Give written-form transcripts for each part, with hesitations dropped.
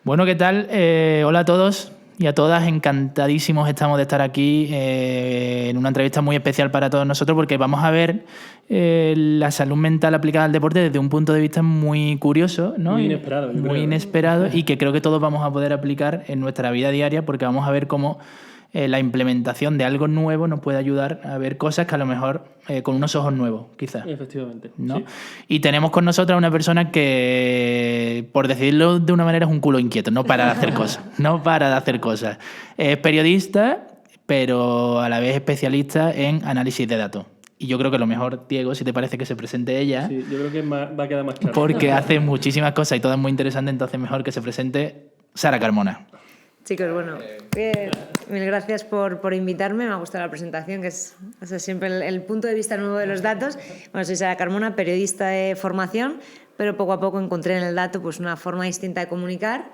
Bueno, ¿qué tal? Hola a todos y a todas. Encantadísimos estamos de estar aquí en una entrevista muy especial para todos nosotros porque vamos a ver la salud mental aplicada al deporte desde un punto de vista muy curioso, ¿no? Muy inesperado, yo Muy creo. inesperado y que creo que todos vamos a poder aplicar en nuestra vida diaria porque vamos a ver cómo la implementación de algo nuevo nos puede ayudar a ver cosas que a lo mejor con unos ojos nuevos, quizás. Efectivamente, ¿no? sí. Y tenemos con nosotros a una persona que, por decirlo de una manera, es un culo inquieto, no para de hacer cosas, no para de hacer cosas. Es periodista, pero a la vez especialista en análisis de datos. Y yo creo que lo mejor, Diego, si te parece que se presente ella, Sí, yo creo que va a quedar más claro. porque hace muchísimas cosas y todo es muy interesante, entonces mejor que se presente Sara Carmona. Chicos, bueno, mil gracias por invitarme. Me ha gustado la presentación, que es siempre el punto de vista nuevo de los datos. Bueno, soy Sara Carmona, periodista de formación, pero poco a poco encontré en el dato pues, una forma distinta de comunicar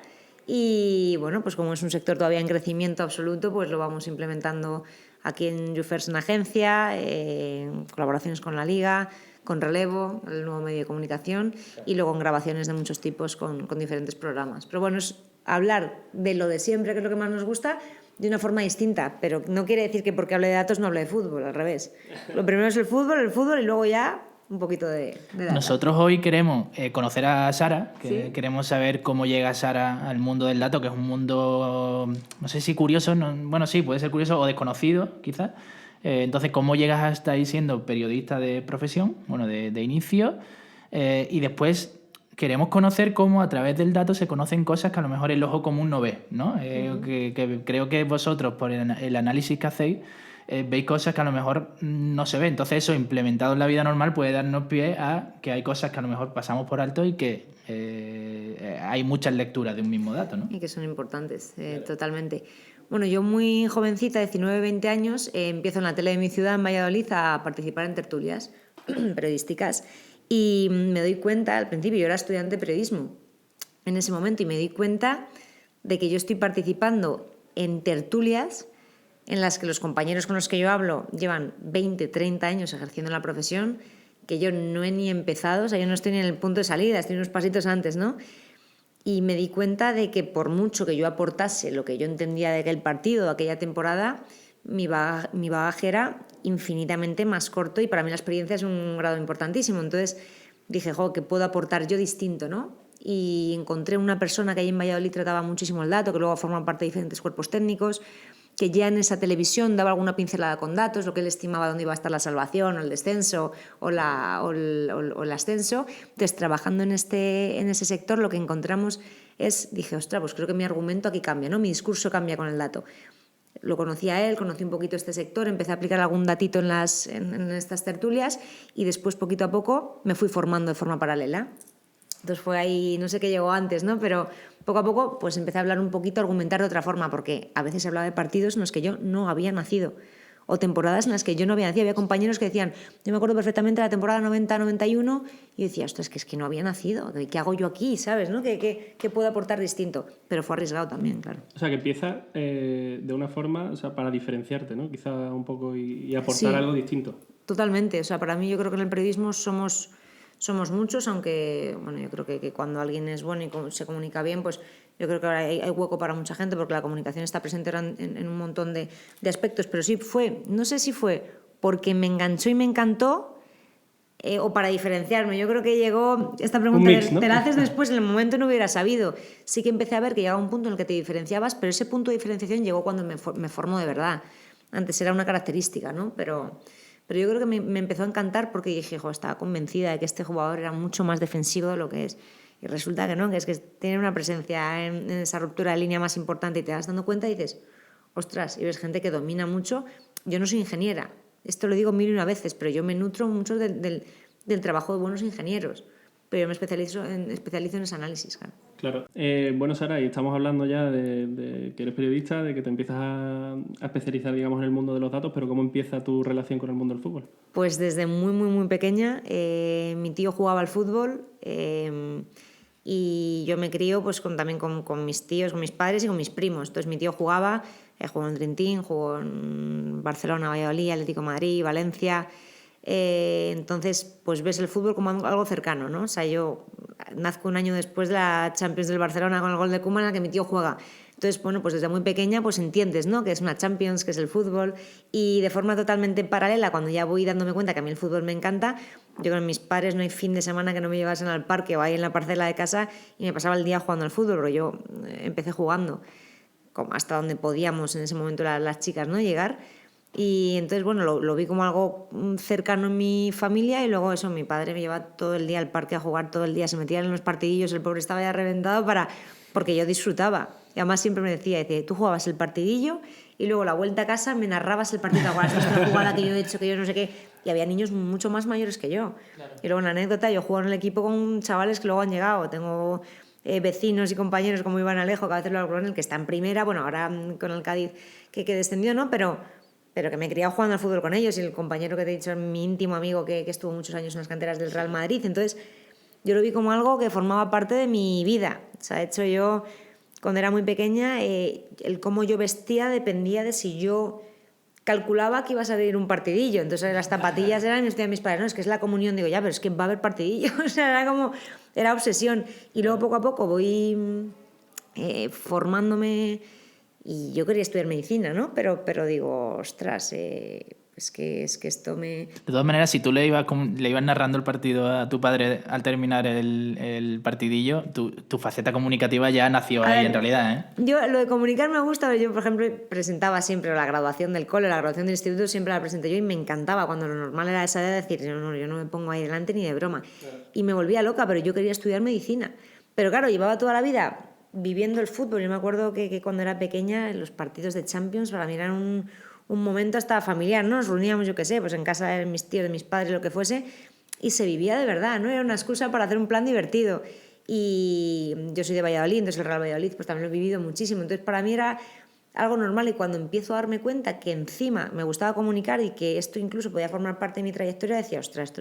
y, bueno, pues como es un sector todavía en crecimiento absoluto, pues lo vamos implementando aquí en YouFirst en agencia, en colaboraciones con la Liga, con Relevo, el nuevo medio de comunicación, y luego en grabaciones de muchos tipos con diferentes programas. Pero bueno, es hablar de lo de siempre, que es lo que más nos gusta, de una forma distinta, pero no quiere decir que porque hable de datos no hable de fútbol, al revés. Lo primero es el fútbol y luego ya un poquito de data. Nosotros hoy queremos conocer a Sara, que ¿Sí? queremos saber cómo llega Sara al mundo del dato, que es un mundo, no sé si curioso, bueno, sí, puede ser curioso o desconocido, quizás. Entonces, ¿cómo llegas hasta ahí siendo periodista de profesión, bueno, de inicio? Y después queremos conocer cómo a través del dato se conocen cosas que a lo mejor el ojo común no ve, ¿no? Que creo que vosotros, por el análisis que hacéis, veis cosas que a lo mejor no se ven. Entonces eso implementado en la vida normal puede darnos pie a que hay cosas que a lo mejor pasamos por alto y que hay muchas lecturas de un mismo dato, ¿no? Y que son importantes, totalmente. Bueno, yo muy jovencita, 19, 20 años, empiezo en la tele de mi ciudad, en Valladolid, a participar en tertulias periodísticas y me doy cuenta, al principio yo era estudiante de periodismo en ese momento y me doy cuenta de que yo estoy participando en tertulias en las que los compañeros con los que yo hablo llevan 20, 30 años ejerciendo la profesión, que yo no he ni empezado, o sea, yo no estoy ni en el punto de salida, estoy unos pasitos antes, ¿no? Y me di cuenta de que por mucho que yo aportase lo que yo entendía de aquel partido, de aquella temporada, mi bagaje era infinitamente más corto y para mí la experiencia es un grado importantísimo. Entonces dije, ¿qué puedo aportar yo distinto, no? Y encontré una persona que allí en Valladolid trataba muchísimo el dato, que luego forma parte de diferentes cuerpos técnicos, que ya en esa televisión daba alguna pincelada con datos, lo que él estimaba dónde iba a estar la salvación o el descenso o el ascenso. Entonces, trabajando en ese sector, lo que encontramos dije, ostras, pues creo que mi argumento aquí cambia, ¿no? Mi discurso cambia con el dato. Lo conocí a él, conocí un poquito este sector, empecé a aplicar algún datito en estas tertulias y después, poquito a poco, me fui formando de forma paralela. Entonces fue ahí, no sé qué llegó antes, ¿no? Pero poco a poco pues empecé a hablar un poquito, a argumentar de otra forma, porque a veces hablaba de partidos en los que yo no había nacido, o temporadas en las que yo no había nacido. Había compañeros que decían, yo me acuerdo perfectamente de la temporada 90-91, y yo decía, ostras, es que no había nacido, ¿qué hago yo aquí, sabes? ¿No? ¿Qué puedo aportar distinto? Pero fue arriesgado también, claro. O sea, que empieza de una forma, o sea, para diferenciarte, ¿no? Quizá un poco y aportar Sí, algo distinto. Totalmente. O sea, para mí yo creo que en el periodismo somos muchos, aunque bueno, yo creo que cuando alguien es bueno y se comunica bien, pues yo creo que ahora hay hueco para mucha gente porque la comunicación está presente en un montón de aspectos, pero sí no sé si fue porque me enganchó y me encantó o para diferenciarme. Yo creo que llegó esta pregunta, Un mix, ¿no? te la haces después, en el momento no hubiera sabido. Sí que empecé a ver que llegaba un punto en el que te diferenciabas, pero ese punto de diferenciación llegó cuando me formó de verdad. Antes era una característica, ¿no? Pero yo creo que me empezó a encantar porque dije, estaba convencida de que este jugador era mucho más defensivo de lo que es. Y resulta que no, que es que tiene una presencia en esa ruptura de línea más importante y te das dando cuenta y dices, ostras, y ves gente que domina mucho. Yo no soy ingeniera, esto lo digo 1000 y una veces, pero yo me nutro mucho del trabajo de buenos ingenieros. Pero yo me especializo en ese análisis, claro. Claro. Bueno, Sara, y estamos hablando ya de que eres periodista, de que te empiezas a especializar, digamos, en el mundo de los datos, pero ¿cómo empieza tu relación con el mundo del fútbol? Pues desde muy, muy, muy pequeña. Mi tío jugaba al fútbol y yo me crío pues, también con mis tíos, con mis padres y con mis primos. Entonces mi tío jugó en Dream Team, jugó en Barcelona, Valladolid, Atlético de Madrid, Valencia. Entonces, pues ves el fútbol como algo cercano, ¿no? O sea, yo nazco un año después de la Champions del Barcelona con el gol de Koeman, en el que mi tío juega. Entonces, bueno, pues desde muy pequeña pues entiendes, ¿no? Que es una Champions, que es el fútbol, y de forma totalmente paralela, cuando ya voy dándome cuenta que a mí el fútbol me encanta, yo con mis padres no hay fin de semana que no me llevasen al parque o ahí en la parcela de casa y me pasaba el día jugando al fútbol, porque yo empecé jugando como hasta donde podíamos en ese momento las chicas, ¿no? Llegar. Y entonces, bueno, lo vi como algo cercano en mi familia y luego eso, mi padre me llevaba todo el día al parque a jugar, todo el día, se metía en los partidillos, el pobre estaba ya reventado porque yo disfrutaba. Y además siempre me decía, tú jugabas el partidillo y luego la vuelta a casa me narrabas el partido, esta es la jugada que yo he hecho, que yo no sé qué. Y había niños mucho más mayores que yo. Claro. Y luego una anécdota, yo juego en el equipo con chavales que luego han llegado. Tengo vecinos y compañeros como Iván Alejo, que a veces lo hablo con él, que está en primera, bueno, ahora con el Cádiz que descendió, ¿no? Pero que me he criado jugando al fútbol con ellos, y el compañero que te he dicho, mi íntimo amigo que estuvo muchos años en las canteras del Real Madrid. Entonces yo lo vi como algo que formaba parte de mi vida. O sea, de hecho yo, cuando era muy pequeña, el cómo yo vestía dependía de si yo calculaba que iba a salir un partidillo. Entonces las zapatillas eran, y me decían mis padres, no, es que es la comunión. Digo, ya, pero es que va a haber partidillo. O sea, era obsesión. Y luego poco a poco voy formándome, y yo quería estudiar medicina, ¿no? Pero digo, ostras, es que esto me... De todas maneras, si tú le ibas narrando el partido a tu padre al terminar el partidillo, tu faceta comunicativa ya nació ahí, en realidad, ¿eh? Yo, lo de comunicar me gusta. Yo, por ejemplo, presentaba siempre la graduación del cole, la graduación del instituto, siempre la presenté yo, y me encantaba, cuando lo normal era esa edad decir, yo no me pongo ahí delante ni de broma. Claro. Y me volvía loca, pero yo quería estudiar medicina. Pero claro, llevaba toda la vida viviendo el fútbol. Yo me acuerdo que cuando era pequeña, los partidos de Champions para mí eran un momento hasta familiar, ¿no? Nos reuníamos, yo qué sé, pues en casa de mis tíos, de mis padres, lo que fuese, y se vivía de verdad, ¿no? Era una excusa para hacer un plan divertido. Y yo soy de Valladolid, entonces el Real Valladolid pues también lo he vivido muchísimo. Entonces para mí era algo normal, y cuando empiezo a darme cuenta que encima me gustaba comunicar y que esto incluso podía formar parte de mi trayectoria, decía, ostras, esto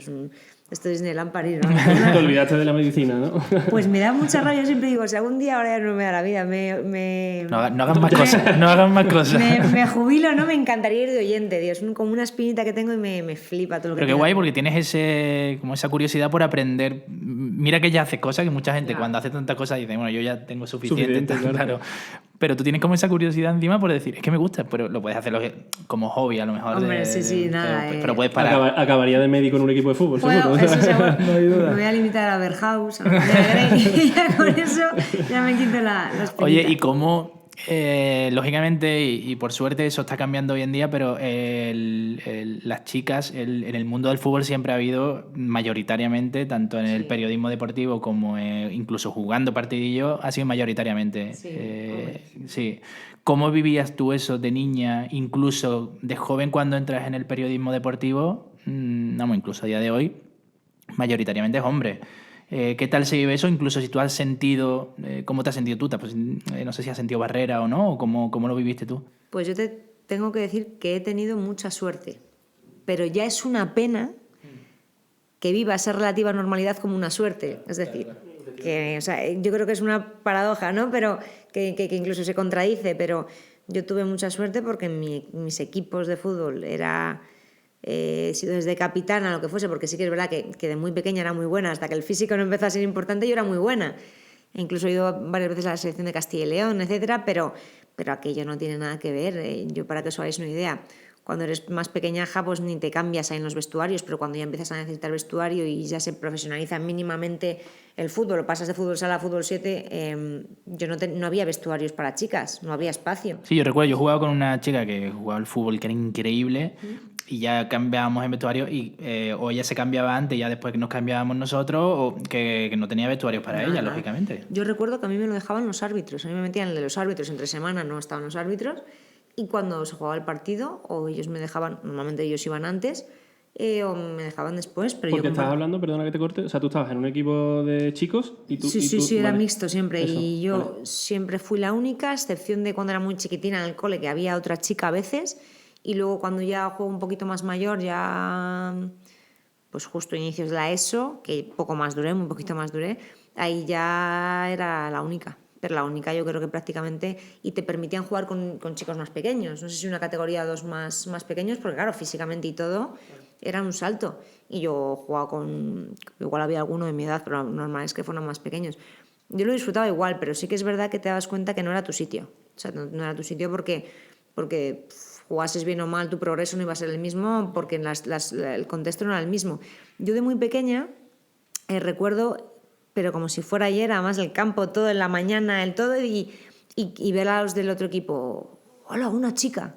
es Disneyland París, ¿no? Te olvidaste de la medicina, ¿no? Pues me da mucha rabia, siempre digo, si algún día ahora ya no me da la vida, no hagan más cosas, no hagan más cosas. Me jubilo, ¿no? Me encantaría ir de oyente, Dios, como una espinita que tengo y me flipa todo lo que... Pero qué guay, porque tienes como esa curiosidad por aprender. Mira que ya haces cosas que mucha gente cuando hace tantas cosas dice, bueno, yo ya tengo suficiente claro. Pero tú tienes como esa curiosidad encima por decir, es que me gusta, pero lo puedes hacer como hobby a lo mejor. Hombre, sí, nada. Pero puedes parar. Acabaría de médico en un equipo de fútbol, bueno, seguro. Eso seguro. No hay duda. Me voy a limitar a Berghaus, y ya con eso ya me quito la espinita. Oye, ¿y cómo...? Lógicamente, y por suerte eso está cambiando hoy en día, pero las chicas en el mundo del fútbol siempre ha habido mayoritariamente, tanto en el periodismo deportivo como incluso jugando partidillos, ha sido mayoritariamente. Sí. ¿Cómo vivías tú eso de niña, incluso de joven, cuando entras en el periodismo deportivo? Incluso a día de hoy, mayoritariamente es hombre. ¿Qué tal se vive eso? Incluso si tú has sentido... ¿Cómo te has sentido tú? Pues, no sé si has sentido barrera o no, o cómo lo viviste tú. Pues yo te tengo que decir que he tenido mucha suerte, pero ya es una pena que viva esa relativa normalidad como una suerte. Es decir, que, o sea, yo creo que es una paradoja, ¿no? Pero que incluso se contradice, pero yo tuve mucha suerte porque en mis equipos de fútbol he sido desde capitana, lo que fuese, porque sí que es verdad que de muy pequeña era muy buena, hasta que el físico no empezó a ser importante, yo era muy buena. E incluso he ido varias veces a la selección de Castilla y León, etcétera, pero aquello no tiene nada que ver. Yo, para que os hagáis una idea, cuando eres más pequeñaja, pues ni te cambias ahí en los vestuarios, pero cuando ya empiezas a necesitar vestuario y ya se profesionaliza mínimamente el fútbol, o pasas de fútbol sala a fútbol 7, yo no había vestuarios para chicas, no había espacio. Sí, yo recuerdo, yo jugaba con una chica que jugaba al fútbol que era increíble, y ya cambiábamos en vestuario, o ella se cambiaba antes y ya después que nos cambiábamos nosotros, o que no tenía vestuarios para ella, lógicamente. Yo recuerdo que a mí me lo dejaban los árbitros, a mí me metían el de los árbitros, entre semana no estaban los árbitros, y cuando se jugaba el partido, o ellos me dejaban, normalmente ellos iban antes, o me dejaban después. Pero porque yo estabas hablando, perdona que te corte, o sea, tú estabas en un equipo de chicos y tú... Sí, era mixto siempre. Eso, y yo siempre fui la única, a excepción de cuando era muy chiquitina en el cole, que había otra chica a veces, y luego cuando ya juego un poquito más mayor, ya pues justo inicios de la ESO, que poco más duré, muy poquito más duré, ahí ya era la única. pero la única yo creo que prácticamente, y te permitían jugar con chicos más pequeños, no sé si una categoría o dos más pequeños, porque claro, físicamente y todo era un salto. Y yo jugaba con, igual había alguno de mi edad, pero lo normal es que fueran más pequeños. Yo lo disfrutaba igual, pero sí que es verdad que te das cuenta que no era tu sitio. O sea, no era tu sitio porque jugases bien o mal, tu progreso no iba a ser el mismo, porque el contexto no era el mismo. Yo de muy pequeña recuerdo, pero como si fuera ayer, además el campo todo en la mañana, el todo, y ver a los del otro equipo, ¡hola, una chica!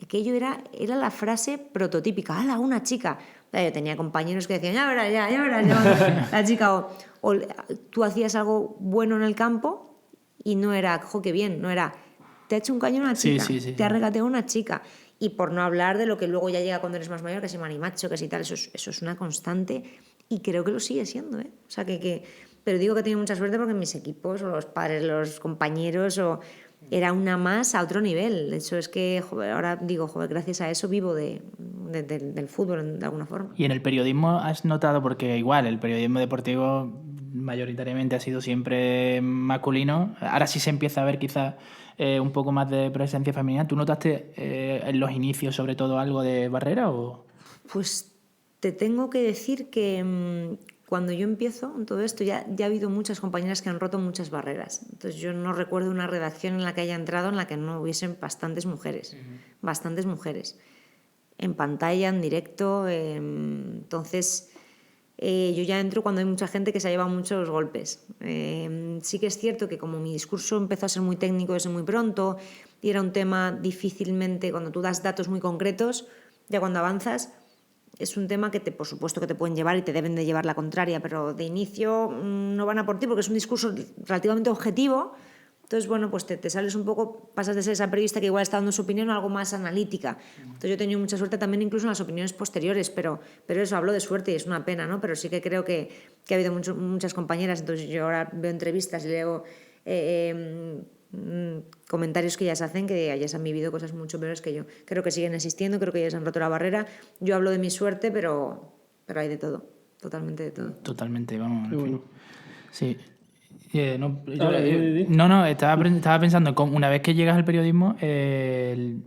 Aquello era la frase prototípica, ¡hola, una chica! Yo tenía compañeros que decían, ya verás, la chica. O tú hacías algo bueno en el campo y no era, ¡jo, qué bien! No era, te ha hecho un caño una chica, te ha regateado una chica. Y por no hablar de lo que luego ya llega cuando eres más mayor, que se manimacho, que si tal, eso es una constante y creo que lo sigue siendo, ¿eh? O sea, pero digo que he tenido mucha suerte porque mis equipos, o los padres, los compañeros, era una más a otro nivel. De hecho, es que ahora digo, gracias a eso vivo del fútbol de alguna forma. ¿Y en el periodismo has notado, porque igual el periodismo deportivo mayoritariamente ha sido siempre masculino, ahora sí se empieza a ver quizás un poco más de presencia femenina? ¿Tú notaste en los inicios sobre todo algo de barrera o...? Pues te tengo que decir que cuando yo empiezo en todo esto ya ha habido muchas compañeras que han roto muchas barreras. Entonces yo no recuerdo una redacción en la que haya entrado en la que no hubiesen bastantes mujeres. Bastantes mujeres. En pantalla, en directo. Entonces yo ya entro cuando hay mucha gente que se ha llevado muchos golpes. Sí que es cierto que como mi discurso empezó a ser muy técnico desde muy pronto y era un tema difícilmente, cuando tú das datos muy concretos, ya cuando avanzas, es un tema que por supuesto que te pueden llevar y te deben de llevar la contraria, pero de inicio no van a por ti porque es un discurso relativamente objetivo. Entonces, bueno, pues te sales un poco, pasas de ser esa periodista que igual está dando su opinión a algo más analítica. Entonces yo he tenido mucha suerte también incluso en las opiniones posteriores, pero eso hablo de suerte y es una pena, ¿no? Pero sí que creo que ha habido muchas compañeras, entonces yo ahora veo entrevistas y leo comentarios que ellas hacen, que ellas han vivido cosas mucho peores que yo. Creo que siguen existiendo, creo que ellas han roto la barrera. Yo hablo de mi suerte, pero hay de todo, totalmente de todo. Totalmente, vamos. Qué bueno. Sí. Estaba pensando, una vez que llegas al periodismo,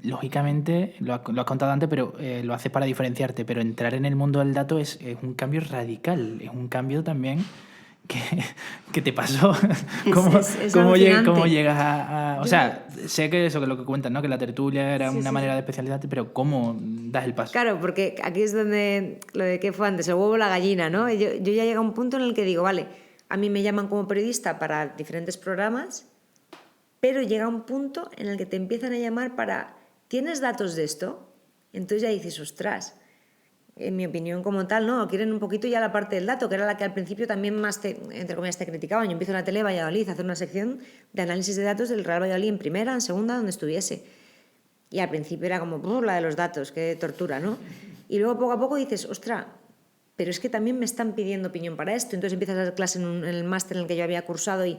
lógicamente, lo has contado antes, pero lo haces para diferenciarte, pero entrar en el mundo del dato es un cambio radical, es un cambio también que te pasó. ¿Cómo llegas a...? O sea, sé que eso, que lo que cuentas, ¿no? Que la tertulia era una manera de especializarte, pero ¿cómo das el paso? Claro, porque aquí es donde lo de qué fue antes, el huevo o la gallina, ¿no? Yo ya llego a un punto en el que digo, vale, a mí me llaman como periodista para diferentes programas, pero llega un punto en el que te empiezan a llamar para, ¿tienes datos de esto? Entonces ya dices, ostras, en mi opinión como tal, no, quieren un poquito ya la parte del dato, que era la que al principio también más entre comillas te criticaban. Yo empiezo en la tele de Valladolid a hacer una sección de análisis de datos del Real Valladolid en primera, en segunda, donde estuviese. Y al principio era como, la de los datos, qué tortura, ¿no? Y luego poco a poco dices, ostras, pero es que también me están pidiendo opinión para esto. Entonces empiezas a dar clase en el máster en el que yo había cursado y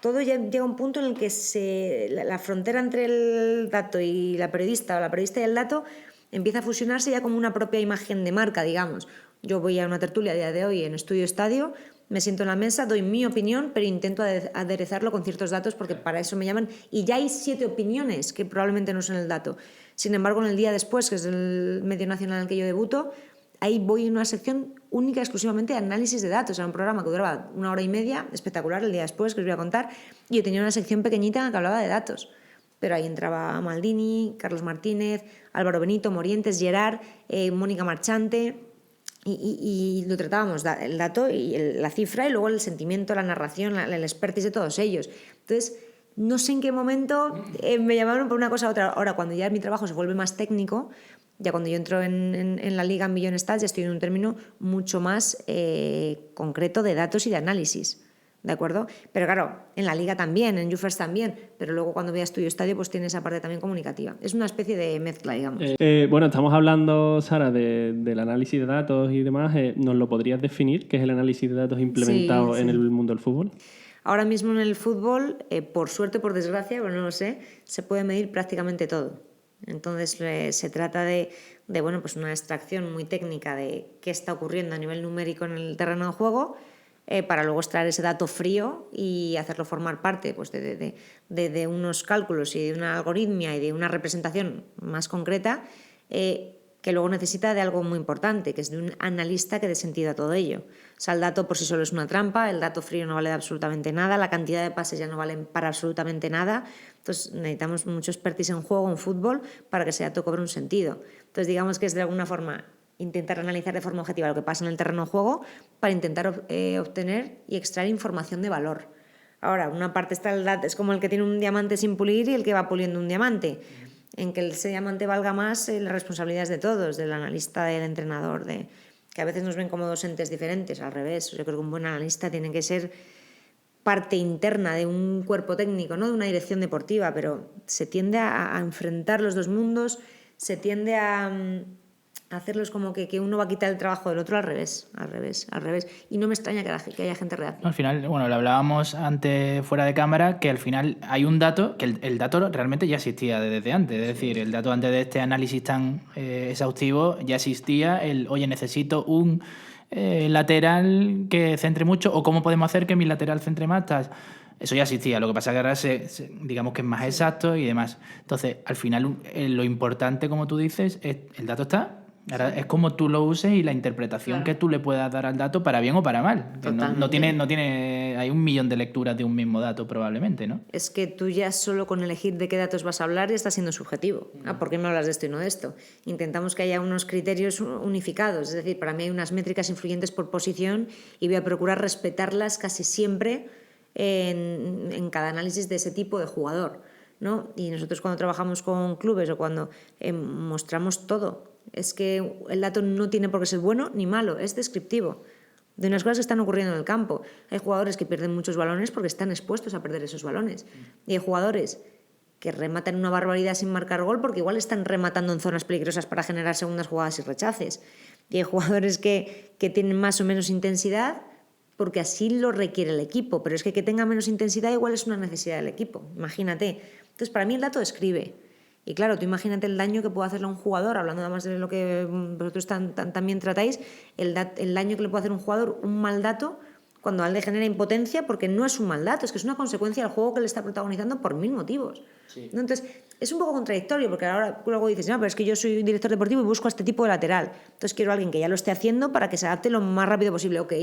todo ya llega a un punto en el que la frontera entre el dato y la periodista o la periodista y el dato empieza a fusionarse ya como una propia imagen de marca, digamos. Yo voy a una tertulia a día de hoy en Estudio Estadio, me siento en la mesa, doy mi opinión, pero intento aderezarlo con ciertos datos porque para eso me llaman. Y ya hay 7 opiniones que probablemente no son el dato. Sin embargo, en el día después, que es el medio nacional en el que yo debuto, ahí voy en una sección única exclusivamente de análisis de datos. Era un programa que duraba 1 hora y media, espectacular, el día después, que os voy a contar. Y yo tenía una sección pequeñita en la que hablaba de datos. Pero ahí entraba Maldini, Carlos Martínez, Álvaro Benito, Morientes, Gerard, Mónica Marchante, y lo tratábamos, el dato y la cifra, y luego el sentimiento, la narración, el expertise de todos ellos. Entonces, no sé en qué momento me llamaron por una cosa u otra. Ahora, cuando ya mi trabajo se vuelve más técnico, ya cuando yo entro en la liga en Millón Stats, ya estoy en un término mucho más concreto de datos y de análisis. ¿De acuerdo? Pero claro, en la liga también, en YouFirst también, pero luego cuando voy a Estudio Estadio pues tiene esa parte también comunicativa. Es una especie de mezcla, digamos. Bueno, estamos hablando, Sara, del análisis de datos y demás. ¿Nos lo podrías definir? ¿Qué es el análisis de datos implementado en el mundo del fútbol? Ahora mismo en el fútbol, por suerte, por desgracia, pero no lo sé, se puede medir prácticamente todo. Entonces se trata de bueno, pues una extracción muy técnica de qué está ocurriendo a nivel numérico en el terreno de juego, para luego extraer ese dato frío y hacerlo formar parte pues, de unos cálculos y de una algoritmia y de una representación más concreta, que luego necesita de algo muy importante, que es de un analista que dé sentido a todo ello. O sea, el dato por sí solo es una trampa, el dato frío no vale absolutamente nada, la cantidad de pases ya no valen para absolutamente nada. Entonces necesitamos mucho expertise en juego, en fútbol, para que ese dato cobre un sentido. Entonces digamos que es de alguna forma intentar analizar de forma objetiva lo que pasa en el terreno de juego para intentar obtener y extraer información de valor. Ahora, una parte está el dato, es como el que tiene un diamante sin pulir y el que va puliendo un diamante. En que ese diamante valga más, la responsabilidad es de todos, del analista, del entrenador, que a veces nos ven como dos entes diferentes, al revés. Yo creo que un buen analista tiene que ser parte interna de un cuerpo técnico, no de una dirección deportiva, pero se tiende a enfrentar los dos mundos, se tiende a hacerlos como que uno va a quitar el trabajo del otro, al revés. Y no me extraña que haya gente real. Al final, bueno, lo hablábamos antes fuera de cámara, que al final hay un dato, que el dato realmente ya existía desde antes. Es decir, el dato antes de este análisis tan exhaustivo ya existía. Oye, necesito un lateral que centre mucho, o cómo podemos hacer que mi lateral centre más. Eso ya existía, lo que pasa es que ahora digamos que es más exacto y demás. Entonces, al final, lo importante, como tú dices, es el dato está. Ahora es como tú lo uses y la interpretación que tú le puedas dar al dato, para bien o para mal. No tiene, hay 1.000.000 de lecturas de un mismo dato probablemente, ¿no? Es que tú ya solo con elegir de qué datos vas a hablar ya estás siendo subjetivo. ¿Por qué me hablas de esto y no de esto? Intentamos que haya unos criterios unificados. Es decir, para mí hay unas métricas influyentes por posición y voy a procurar respetarlas casi siempre en cada análisis de ese tipo de jugador, ¿no? Y nosotros cuando trabajamos con clubes o cuando mostramos todo, es que el dato no tiene por qué ser bueno ni malo, es descriptivo de unas cosas que están ocurriendo en el campo. Hay jugadores que pierden muchos balones porque están expuestos a perder esos balones. Y hay jugadores que rematan una barbaridad sin marcar gol porque igual están rematando en zonas peligrosas para generar segundas jugadas y rechaces. Y hay jugadores que tienen más o menos intensidad porque así lo requiere el equipo. Pero es que tenga menos intensidad igual es una necesidad del equipo. Imagínate. Entonces, para mí el dato describe. Y claro, tú imagínate el daño que puede hacerle a un jugador, hablando además de lo que vosotros también tratáis, el daño que le puede hacer a un jugador, un mal dato, cuando a él le genera impotencia, porque no es un mal dato, es que es una consecuencia del juego que le está protagonizando por 1000 motivos. Sí. ¿No? Entonces, es un poco contradictorio, porque ahora luego dices, no, pero es que yo soy director deportivo y busco a este tipo de lateral. Entonces quiero a alguien que ya lo esté haciendo para que se adapte lo más rápido posible. Ok.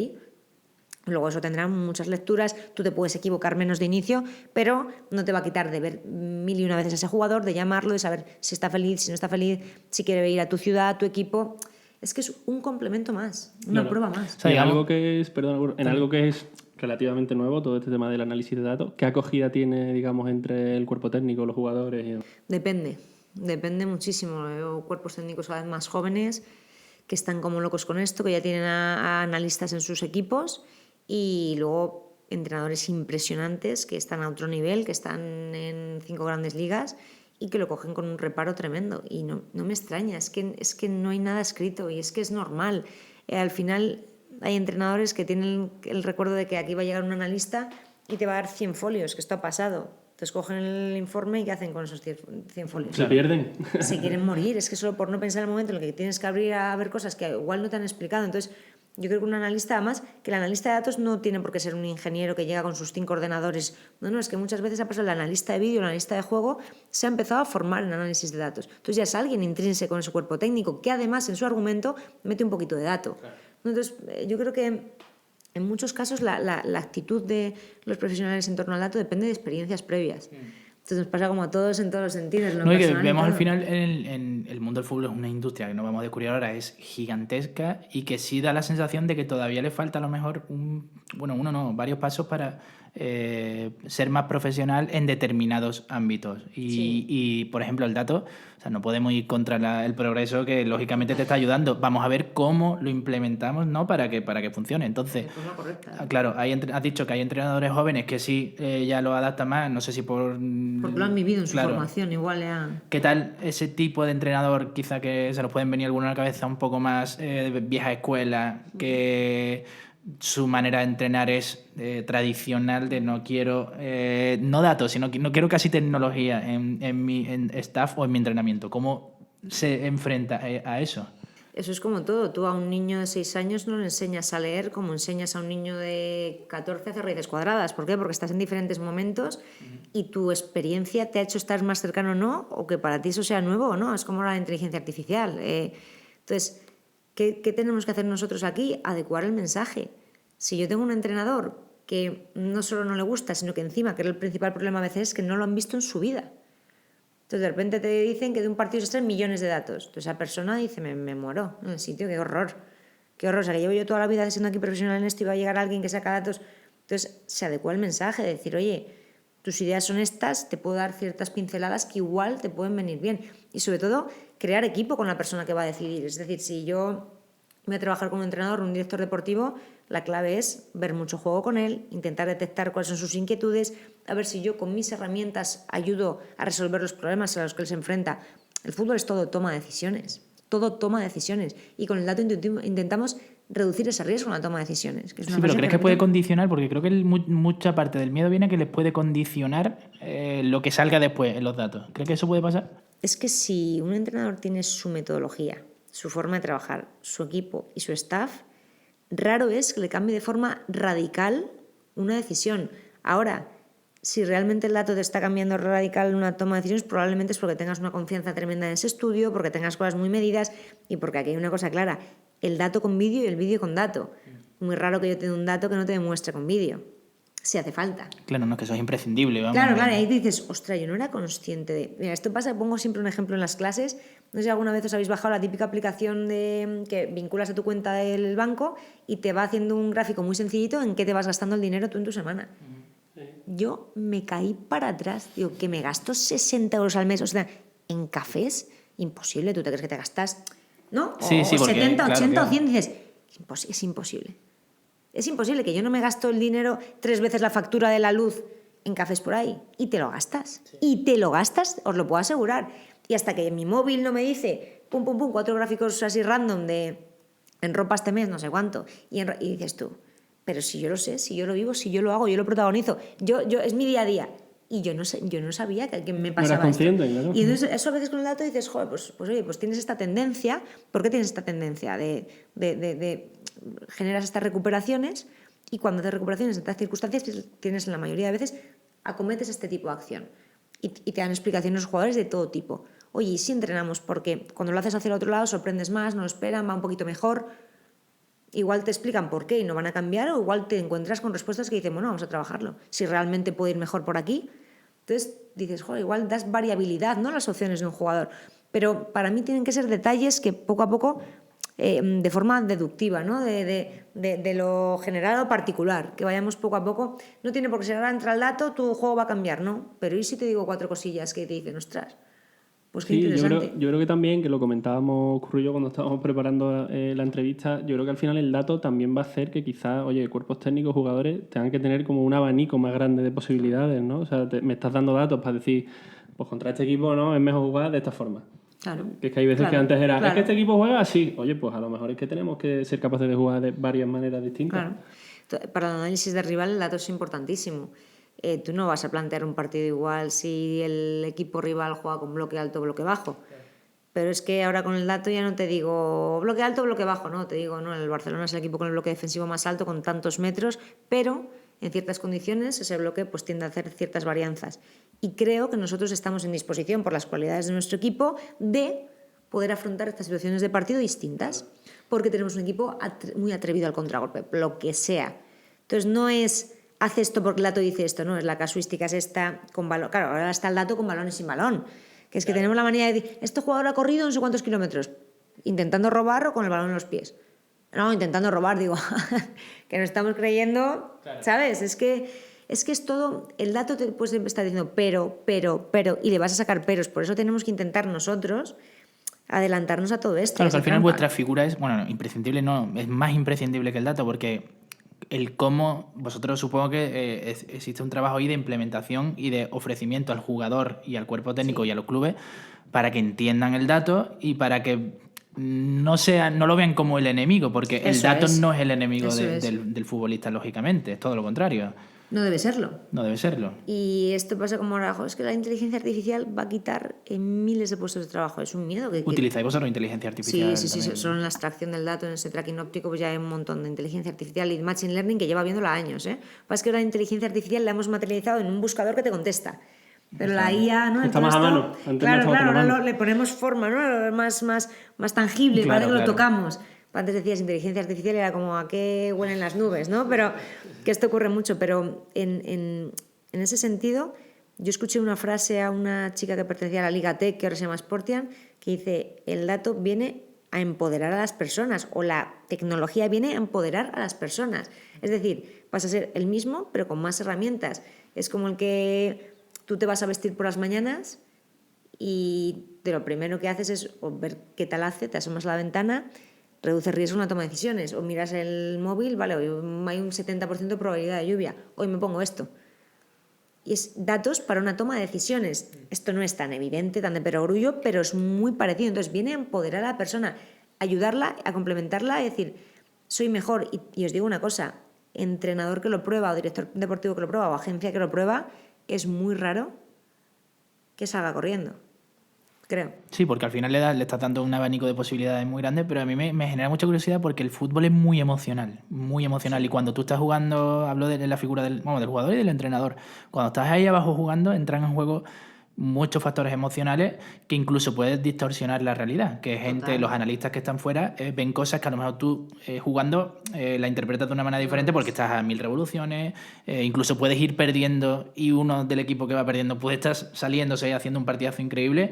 Luego eso tendrá muchas lecturas, tú te puedes equivocar menos de inicio, pero no te va a quitar de ver 1000 y una veces a ese jugador, de llamarlo, de saber si está feliz, si no está feliz, si quiere ir a tu ciudad, a tu equipo. Es que es un complemento más, una prueba más. O sea, en algo que es relativamente nuevo, todo este tema del análisis de datos, ¿qué acogida tiene, digamos, entre el cuerpo técnico, los jugadores? Depende muchísimo. Veo cuerpos técnicos cada vez más jóvenes que están como locos con esto, que ya tienen a analistas en sus equipos. Y luego entrenadores impresionantes que están a otro nivel, que están en 5 grandes ligas y que lo cogen con un reparo tremendo. Y no me extraña, es que no hay nada escrito y es que es normal. Al final hay entrenadores que tienen el recuerdo de que aquí va a llegar un analista y te va a dar 100 folios, que esto ha pasado. Entonces cogen el informe y ¿qué hacen con esos 100 folios? Se pierden. Se quieren morir, es que solo por no pensar en el momento en el que tienes que abrir a ver cosas que igual no te han explicado. Entonces, yo creo que un analista, además, que el analista de datos no tiene por qué ser un ingeniero que llega con sus 5 ordenadores. No, es que muchas veces ha pasado el analista de vídeo, el analista de juego, se ha empezado a formar en análisis de datos. Entonces ya es alguien intrínseco en su cuerpo técnico que además en su argumento mete un poquito de dato. Claro. Entonces, yo creo que en muchos casos la actitud de los profesionales en torno al dato depende de experiencias previas. Entonces nos pasa como a todos en todos los sentidos. No, y que vemos al final en el mundo del fútbol es una industria que no vamos a descubrir ahora, es gigantesca y que sí da la sensación de que todavía le falta a lo mejor varios pasos para ser más profesional en determinados ámbitos. Y por ejemplo, el dato, o sea, no podemos ir contra el progreso que lógicamente te está ayudando. Vamos a ver cómo lo implementamos, ¿no? para que funcione. Entonces, claro, has dicho que hay entrenadores jóvenes que sí ya lo adaptan más, no sé si porque lo han vivido en su formación, igual ¿Qué tal ese tipo de entrenador, quizá que se nos pueden venir alguna a la cabeza un poco más vieja escuela, que su manera de entrenar es tradicional, de no quiero no datos, sino que no quiero casi tecnología en mi staff o en mi entrenamiento? ¿Cómo se enfrenta a eso? Eso es como todo. Tú a un niño de 6 años no le enseñas a leer como enseñas a un niño de 14 a hacer raíces cuadradas. ¿Por qué? Porque estás en diferentes momentos y tu experiencia te ha hecho estar más cercano o no, o que para ti eso sea nuevo o no. Es como la inteligencia artificial. Entonces, ¿qué tenemos que hacer nosotros aquí? Adecuar el mensaje. Si yo tengo un entrenador que no solo no le gusta, sino que encima, que es el principal problema a veces, es que no lo han visto en su vida. Entonces de repente te dicen que de un partido se extraen millones de datos. Entonces esa persona dice, me muero en el sitio, qué horror. Qué horror, o sea, que llevo yo toda la vida siendo aquí profesional en esto y va a llegar alguien que saca datos. Entonces se adecua el mensaje de decir, oye, tus ideas son estas, te puedo dar ciertas pinceladas que igual te pueden venir bien. Y sobre todo, crear equipo con la persona que va a decidir. Es decir, si yo voy a trabajar con un entrenador, un director deportivo, la clave es ver mucho juego con él, intentar detectar cuáles son sus inquietudes, a ver si yo con mis herramientas ayudo a resolver los problemas a los que él se enfrenta. El fútbol es todo toma de decisiones, todo toma de decisiones. Y con el dato intentamos reducir ese riesgo en la toma de decisiones. Que es una Sí, pero frase ¿crees que puede condicionar? Porque creo que mucha parte del miedo viene a que les puede condicionar lo que salga después en los datos. ¿Crees que eso puede pasar? Es que si un entrenador tiene su metodología, su forma de trabajar, su equipo y su staff, raro es que le cambie de forma radical una decisión. Ahora, si realmente el dato te está cambiando radical una toma de decisiones, probablemente es porque tengas una confianza tremenda en ese estudio, porque tengas cosas muy medidas y porque aquí hay una cosa clara, el dato con vídeo y el vídeo con dato. Muy raro que yo tenga un dato que no te demuestre con vídeo, si hace falta. Claro, no, es que eso es imprescindible. Vamos. Claro, y ahí dices, ostras, yo no era consciente de... Mira, esto pasa, pongo siempre un ejemplo en las clases, no sé si alguna vez os habéis bajado la típica aplicación que vinculas a tu cuenta del banco y te va haciendo un gráfico muy sencillito en qué te vas gastando el dinero tú en tu semana. Yo me caí para atrás, digo, que me gasto 60 euros al mes, o sea, en cafés, imposible, tú te crees que te gastas, ¿no? Sí, o porque, 70, claro, 80 claro. o 100, dices, es imposible. Es imposible que yo no me gasto el dinero 3 veces la factura de la luz en cafés por ahí. Y te lo gastas. Sí. Y te lo gastas, os lo puedo asegurar. Y hasta que mi móvil no me dice, pum, pum, pum, 4 gráficos así random de en ropa este mes, no sé cuánto. Y dices tú, pero si yo lo sé, si yo lo vivo, si yo lo hago, yo lo protagonizo. Yo es mi día a día. Y yo no sabía que me pasaba no eras consciente, esto. Claro. Y entonces eso a veces con el dato dices, joder, pues oye, pues tienes esta tendencia. ¿Por qué tienes esta tendencia de generas estas recuperaciones? Y cuando haces recuperaciones en estas circunstancias tienes, en la mayoría de veces, acometes este tipo de acción. Y te dan explicaciones los jugadores de todo tipo. Oye, ¿y si entrenamos? Porque cuando lo haces hacia el otro lado sorprendes más, no lo esperan, va un poquito mejor. Igual te explican por qué y no van a cambiar, o igual te encuentras con respuestas que dicen, bueno, vamos a trabajarlo. Si realmente puede ir mejor por aquí. Entonces dices, joder, igual das variabilidad, ¿no?, las opciones de un jugador. Pero para mí tienen que ser detalles que poco a poco, de forma deductiva, ¿no?, de lo general a lo particular, que vayamos poco a poco. No tiene por qué ser ahora entra el dato, tu juego va a cambiar, ¿no? Pero ¿y si te digo 4 cosillas que te dicen, ostras? Pues qué interesante. Yo creo que también, que lo comentábamos Curro y yo cuando estábamos preparando la entrevista, yo creo que al final el dato también va a hacer que quizás, oye, cuerpos técnicos, jugadores, tengan que tener como un abanico más grande de posibilidades, ¿no? O sea, me estás dando datos para decir, pues contra este equipo, ¿no?, es mejor jugar de esta forma. Claro. Que es que hay veces que antes era, es que este equipo juega así. Oye, pues a lo mejor es que tenemos que ser capaces de jugar de varias maneras distintas. Claro. Para el análisis de rival el dato es importantísimo. Tú no vas a plantear un partido igual si el equipo rival juega con bloque alto o bloque bajo. Pero es que ahora con el dato ya no te digo bloque alto o bloque bajo, no, te digo, no, el Barcelona es el equipo con el bloque defensivo más alto, con tantos metros, pero en ciertas condiciones ese bloque pues tiende a hacer ciertas varianzas. Y creo que nosotros estamos en disposición, por las cualidades de nuestro equipo, de poder afrontar estas situaciones de partido distintas, porque tenemos un equipo muy atrevido al contragolpe, lo que sea. Entonces no es hace esto porque el dato dice esto, no, es la casuística es esta con balón. Claro, ahora está el dato con balón y sin balón, que es que tenemos la manía de decir, este jugador ha corrido no sé cuántos kilómetros, intentando robar o con el balón en los pies. No, intentando robar, digo, que nos estamos creyendo, claro. ¿Sabes? Es que es todo, el dato te puede estar diciendo pero, y le vas a sacar peros, por eso tenemos que intentar nosotros adelantarnos a todo esto. Claro, que al final vuestra figura es, bueno, imprescindible no, es más imprescindible que el dato, porque el cómo, vosotros supongo que existe un trabajo ahí de implementación y de ofrecimiento al jugador y al cuerpo técnico y a los clubes para que entiendan el dato y para que no lo vean como el enemigo, porque el dato no es el enemigo del futbolista, lógicamente, es todo lo contrario. No debe serlo. No debe serlo. Y esto pasa como ahora, es que la inteligencia artificial va a quitar miles de puestos de trabajo. Es un miedo que... ¿Utilizáis vosotros inteligencia artificial? Sí, solo en la extracción del dato, en ese tracking óptico, pues ya hay un montón de inteligencia artificial y machine learning que lleva viéndola años. Lo que pasa es que la inteligencia artificial la hemos materializado en un buscador que te contesta. Pero la IA, ¿no? Está más a mano. Claro, ahora le ponemos forma, ¿no? Más tangible, Claro, parece que lo tocamos. Antes decías inteligencia artificial y era como a qué huelen las nubes, ¿no? Pero que esto ocurre mucho. Pero en ese sentido, yo escuché una frase a una chica que pertenecía a la Liga Tech, que ahora se llama Sportian, que dice, el dato viene a empoderar a las personas, o la tecnología viene a empoderar a las personas. Es decir, vas a ser el mismo, pero con más herramientas. Es como el que tú te vas a vestir por las mañanas y lo primero que haces es ver qué tal hace, te asomas a la ventana, reduce riesgo en la toma de decisiones, o miras el móvil, vale, hoy hay un 70% de probabilidad de lluvia, hoy me pongo esto. Y es datos para una toma de decisiones. Esto no es tan evidente, tan de perogrullo, pero es muy parecido. Entonces viene a empoderar a la persona, ayudarla, a complementarla, a decir, soy mejor. Y os digo una cosa, entrenador que lo prueba, o director deportivo que lo prueba, o agencia que lo prueba, es muy raro que salga corriendo. Creo. Sí, porque al final le estás dando un abanico de posibilidades muy grande, pero a mí me genera mucha curiosidad porque el fútbol es muy emocional, sí. Y cuando tú estás jugando, hablo de la figura del jugador y del entrenador, cuando estás ahí abajo jugando, entran en juego muchos factores emocionales que incluso puedes distorsionar la realidad, que gente, los analistas que están fuera ven cosas que a lo mejor tú jugando la interpretas de una manera diferente porque estás a 1000 revoluciones, incluso puedes ir perdiendo y uno del equipo que va perdiendo puede estar saliéndose y haciendo un partidazo increíble.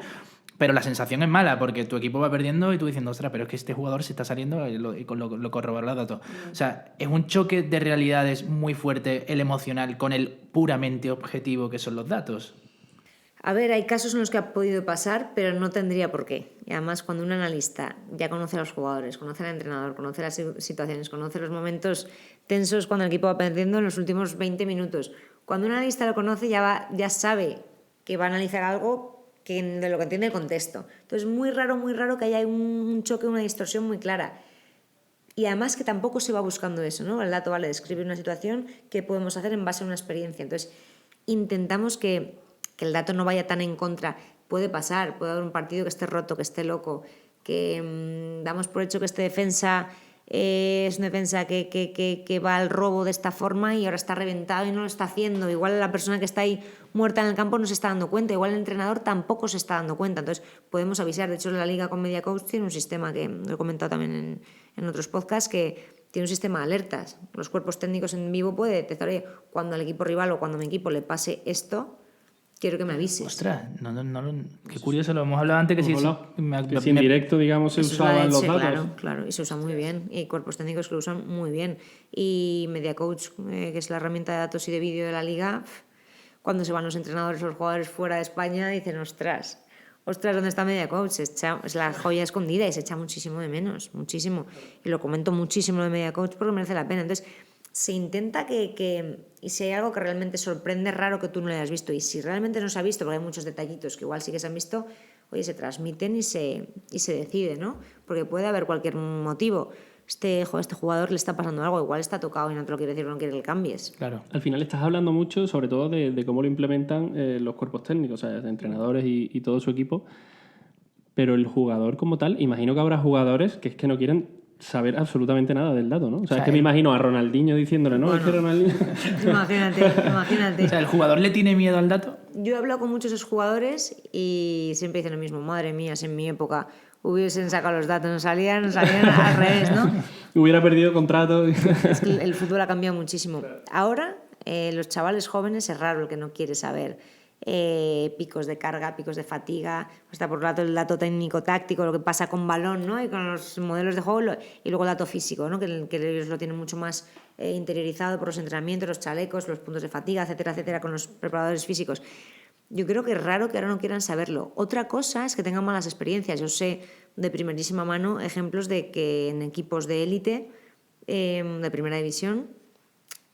Pero la sensación es mala porque tu equipo va perdiendo y tú diciendo, ostras, pero es que este jugador se está saliendo y lo corroboran los datos. O sea, es un choque de realidades muy fuerte el emocional con el puramente objetivo que son los datos. A ver, hay casos en los que ha podido pasar, pero no tendría por qué. Y además, cuando un analista ya conoce a los jugadores, conoce al entrenador, conoce las situaciones, conoce los momentos tensos cuando el equipo va perdiendo en los últimos 20 minutos, cuando un analista lo conoce ya sabe que va a analizar algo de lo que entiende el contexto. Entonces, muy raro que haya un choque, una distorsión muy clara. Y además que tampoco se va buscando eso, ¿no? El dato vale describe una situación que podemos hacer en base a una experiencia. Entonces, intentamos que el dato no vaya tan en contra. Puede pasar, puede haber un partido que esté roto, que esté loco, que damos por hecho que este defensa es una defensa que va al robo de esta forma y ahora está reventado y no lo está haciendo. Igual la persona que está ahí muerta en el campo no se está dando cuenta, igual el entrenador tampoco se está dando cuenta. Entonces podemos avisar. De hecho, la Liga con Media Coach tiene un sistema que lo he comentado también en otros podcasts, que tiene un sistema de alertas. Los cuerpos técnicos en vivo puede detectar, oye, cuando al equipo rival o cuando a mi equipo le pase esto, quiero que me avises. Ostras, qué curioso, lo hemos hablado antes, que si en directo, digamos, se usaban los datos. Claro, y se usa muy bien, y hay cuerpos técnicos que lo usan muy bien. Y Media Coach, que es la herramienta de datos y de vídeo de la Liga, cuando se van los entrenadores o los jugadores fuera de España, dicen, ostras, ¿dónde está Media Coach? Es la joya escondida y se echa muchísimo de menos, muchísimo. Y lo comento muchísimo de Media Coach porque merece la pena. Entonces, se intenta y si hay algo que realmente sorprende, raro que tú no lo hayas visto, y si realmente no se ha visto, porque hay muchos detallitos que igual sí que se han visto, oye, se transmiten y se decide, ¿no? Porque puede haber cualquier motivo. Este jugador le está pasando algo, igual está tocado y no te lo quiere decir, no quiere que le cambies. Claro. Al final estás hablando mucho, sobre todo, de cómo lo implementan los cuerpos técnicos, o sea, de entrenadores y todo su equipo, pero el jugador como tal, imagino que habrá jugadores que es que no quieren saber absolutamente nada del dato, ¿no? O sea, es que me imagino a Ronaldinho diciéndole, ¿no? Bueno, es que Ronaldinho... Imagínate. O sea, ¿el jugador le tiene miedo al dato? Yo he hablado con muchos de esos jugadores y siempre dicen lo mismo. Madre mía, si en mi época hubiesen sacado los datos, no salían al revés, ¿no? Hubiera perdido contrato. Es que el fútbol ha cambiado muchísimo. Ahora, los chavales jóvenes es raro el que no quiere saber picos de carga, picos de fatiga, está por un lado el dato técnico-táctico, lo que pasa con balón, ¿no? Y con los modelos de juego, y luego el dato físico, ¿no? Que ellos lo tienen mucho más interiorizado por los entrenamientos, los chalecos, los puntos de fatiga, etcétera, con los preparadores físicos. Yo creo que es raro que ahora no quieran saberlo. Otra cosa es que tengan malas experiencias. Yo sé de primerísima mano ejemplos de que en equipos de élite, de primera división,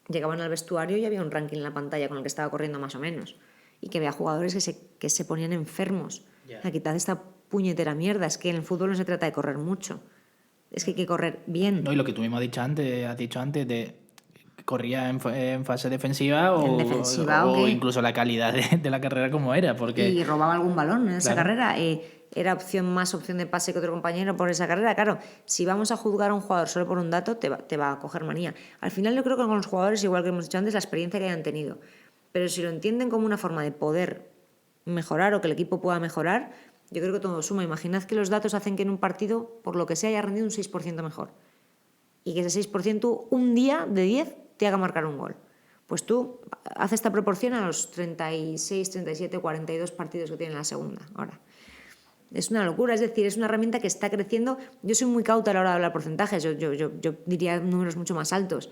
llegaban al vestuario y había un ranking en la pantalla con el que estaba corriendo más o menos. Y que había jugadores que se ponían enfermos. Yeah. Quitad esta puñetera mierda. Es que en el fútbol no se trata de correr mucho. Es que hay que correr bien. No, y lo que tú mismo has dicho antes de corría en fase defensiva En defensiva, o ok. incluso la calidad de la carrera como era, porque Y robaba algún balón en esa Claro. carrera. Era más opción de pase que otro compañero por esa carrera. Claro, si vamos a juzgar a un jugador solo por un dato, te va a coger manía. Al final yo creo que con los jugadores, igual que hemos dicho antes, la experiencia que hayan tenido. Pero si lo entienden como una forma de poder mejorar o que el equipo pueda mejorar, yo creo que todo suma. Imaginad que los datos hacen que en un partido, por lo que sea, haya rendido un 6% mejor. Y que ese 6% un día de 10 te haga marcar un gol. Pues tú haces esta proporción a los 36, 37, 42 partidos que tiene la segunda ahora. Es una locura, es decir, es una herramienta que está creciendo. Yo soy muy cauta a la hora de hablar porcentajes, yo diría números mucho más altos,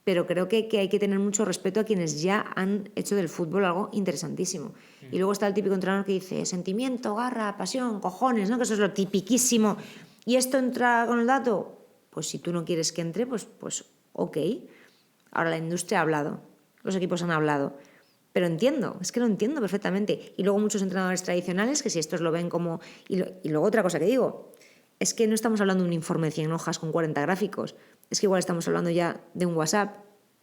pero creo que hay que tener mucho respeto a quienes ya han hecho del fútbol algo interesantísimo. Y luego está el típico entrenador que dice sentimiento, garra, pasión, cojones, ¿no? Que eso es lo tipiquísimo. ¿Y esto entra con el dato? Pues si tú no quieres que entre, pues ok. Ahora la industria ha hablado, los equipos han hablado, pero es que lo entiendo perfectamente. Y luego muchos entrenadores tradicionales que si estos lo ven como... Y luego otra cosa que digo, es que no estamos hablando de un informe de 100 hojas con 40 gráficos, es que igual estamos hablando ya de un WhatsApp,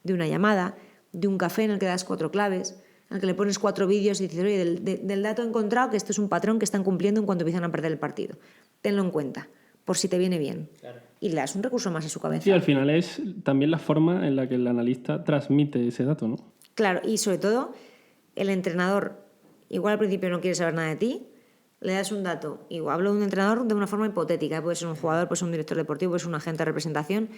de una llamada, de un café en el que das 4 claves, en el que le pones 4 vídeos y dices, oye, del dato he encontrado que esto es un patrón que están cumpliendo en cuanto empiezan a perder el partido. Tenlo en cuenta, por si te viene bien. Claro. Y le das un recurso más a su cabeza. Sí, al final es también la forma en la que el analista transmite ese dato, ¿no? Claro, y sobre todo, el entrenador, igual al principio no quiere saber nada de ti, le das un dato. Y hablo de un entrenador de una forma hipotética, puede ser un jugador, puede ser un director deportivo, puede ser un agente de representación.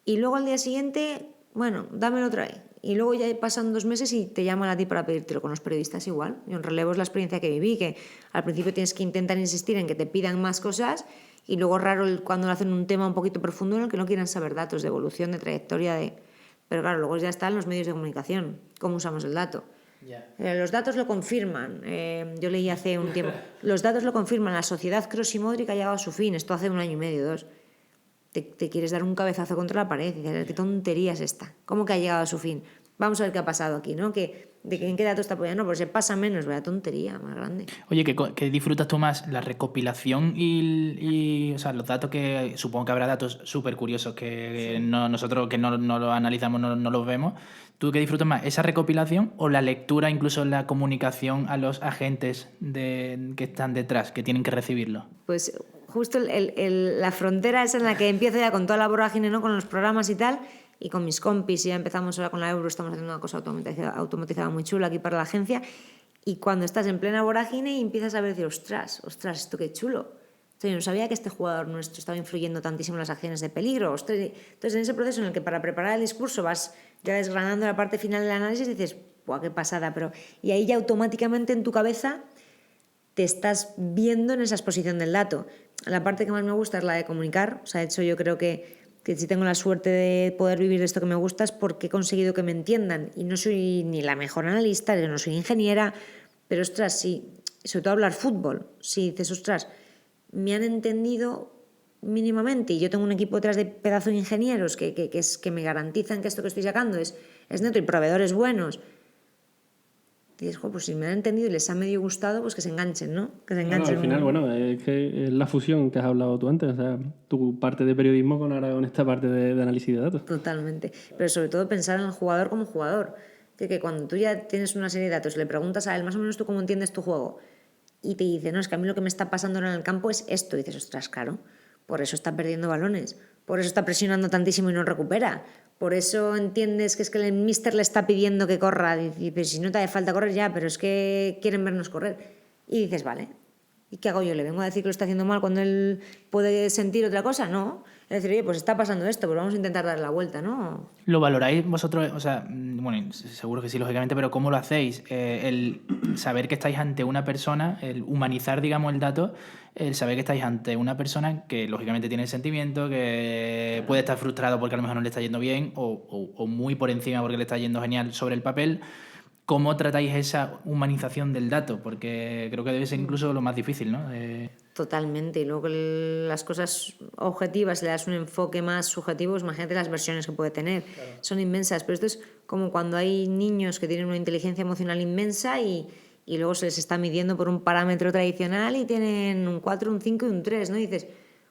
Y luego al día siguiente, bueno, dámelo otra vez. Y luego ya pasan 2 meses y te llaman a ti para pedírtelo. Con los periodistas igual. Yo en relevo es la experiencia que viví, que al principio tienes que intentar insistir en que te pidan más cosas y luego es raro cuando hacen un tema un poquito profundo en el que no quieran saber datos de evolución, de trayectoria, de... Pero claro, luego ya están los medios de comunicación, cómo usamos el dato. Yeah. Los datos lo confirman. Yo leí hace un tiempo. Los datos lo confirman. La sociedad Cross y Modric ha llegado a su fin. Esto hace 1 año y medio, 2. Te quieres dar un cabezazo contra la pared y dices, ¿qué tontería es esta? ¿Cómo que ha llegado a su fin? Vamos a ver qué ha pasado aquí, ¿no? ¿En qué dato está apoyando? No, porque se pasa menos, vaya tontería más grande. Oye, ¿qué disfrutas tú más? ¿La recopilación y o sea, los datos que... Supongo que habrá datos súper curiosos que sí. Nosotros que no los analizamos no los vemos. ¿Tú qué disfrutas más? ¿Esa recopilación o la lectura, incluso la comunicación a los agentes que están detrás, que tienen que recibirlo? Pues justo la frontera es en la que empiezo ya con toda la vorágine, ¿no? Con los programas y tal, y con mis compis, ya empezamos ahora con la Euro, estamos haciendo una cosa automatizada muy chula aquí para la agencia, y cuando estás en plena vorágine y empiezas a ver, decir, ostras, esto qué chulo. Entonces, yo no sabía que este jugador nuestro estaba influyendo tantísimo en las acciones de peligro. Entonces, en ese proceso en el que para preparar el discurso vas ya desgranando la parte final del análisis, dices, ¡buah, qué pasada! Y ahí ya automáticamente en tu cabeza te estás viendo en esa exposición del dato. La parte que más me gusta es la de comunicar. O sea, de hecho, yo creo que si tengo la suerte de poder vivir de esto que me gusta es porque he conseguido que me entiendan. Y no soy ni la mejor analista, yo no soy ingeniera, pero ostras, sí, sobre todo hablar fútbol. Si dices, ostras, me han entendido mínimamente y yo tengo un equipo detrás de pedazo de ingenieros que me garantizan que esto que estoy sacando es neto y proveedores buenos. Y dices, pues si me han entendido y les ha medio gustado, pues que se enganchen, ¿no? Que se enganchen. Al final, bueno, es que es la fusión que has hablado tú antes, o sea, tu parte de periodismo con esta parte de análisis de datos. Totalmente, pero sobre todo pensar en el jugador como jugador. Que cuando tú ya tienes una serie de datos, le preguntas a él más o menos tú cómo entiendes tu juego y te dice, no, es que a mí lo que me está pasando en el campo es esto, y dices, ostras, claro, por eso está perdiendo balones, por eso está presionando tantísimo y no recupera. Por eso entiendes que es que el míster le está pidiendo que corra. Y dices, si no te hace falta correr ya, pero es que quieren vernos correr. Y dices, vale, ¿y qué hago yo? ¿Le vengo a decir que lo está haciendo mal cuando él puede sentir otra cosa? No. Es decir, oye, pues está pasando esto, pues vamos a intentar darle la vuelta, ¿no? ¿Lo valoráis vosotros? O sea, bueno, seguro que sí, lógicamente, pero ¿cómo lo hacéis? El saber que estáis ante una persona, el humanizar, digamos, el dato, el saber que estáis ante una persona que lógicamente tiene sentimiento, que puede estar frustrado porque a lo mejor no le está yendo bien o muy por encima porque le está yendo genial sobre el papel. ¿Cómo tratáis esa humanización del dato? Porque creo que debe ser incluso lo más difícil, ¿no? Totalmente. Y luego las cosas objetivas le das un enfoque más subjetivo, pues imagínate las versiones que puede tener. Claro. Son inmensas, pero esto es como cuando hay niños que tienen una inteligencia emocional inmensa y luego se les está midiendo por un parámetro tradicional y tienen un 4, un 5 y un 3, ¿no? Y dices,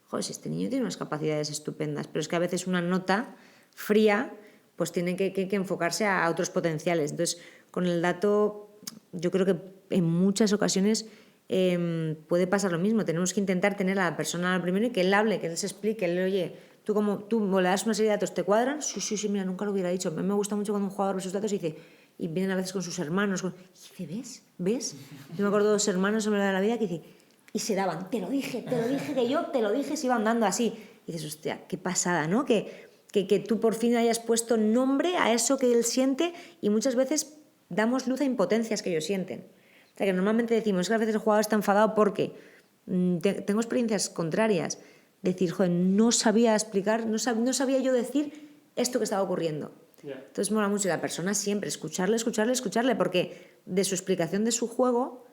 joder, si este niño tiene unas capacidades estupendas, pero es que a veces una nota fría pues tiene que enfocarse a otros potenciales. Entonces, con el dato, yo creo que en muchas ocasiones puede pasar lo mismo. Tenemos que intentar tener a la persona al primero y que él hable, que él se explique, él, oye, tú le das una serie de datos, ¿te cuadran? Sí, mira, nunca lo hubiera dicho. A mí me gusta mucho cuando un jugador ve sus datos y vienen a veces con sus hermanos, y dice, ¿ves? Yo me acuerdo de 2 hermanos en la vida que dice, y se daban, te lo dije, que yo te lo dije, se iban dando así. Y dices, hostia, qué pasada, ¿no? Que tú por fin hayas puesto nombre a eso que él siente, y muchas veces damos luz a impotencias que ellos sienten. O sea, que normalmente decimos que a veces el jugador está enfadado porque tengo experiencias contrarias. Decir, joder, no sabía explicar, no sabía yo decir esto que estaba ocurriendo. Yeah. Entonces mola mucho, y la persona siempre escucharle, porque de su explicación de su juego,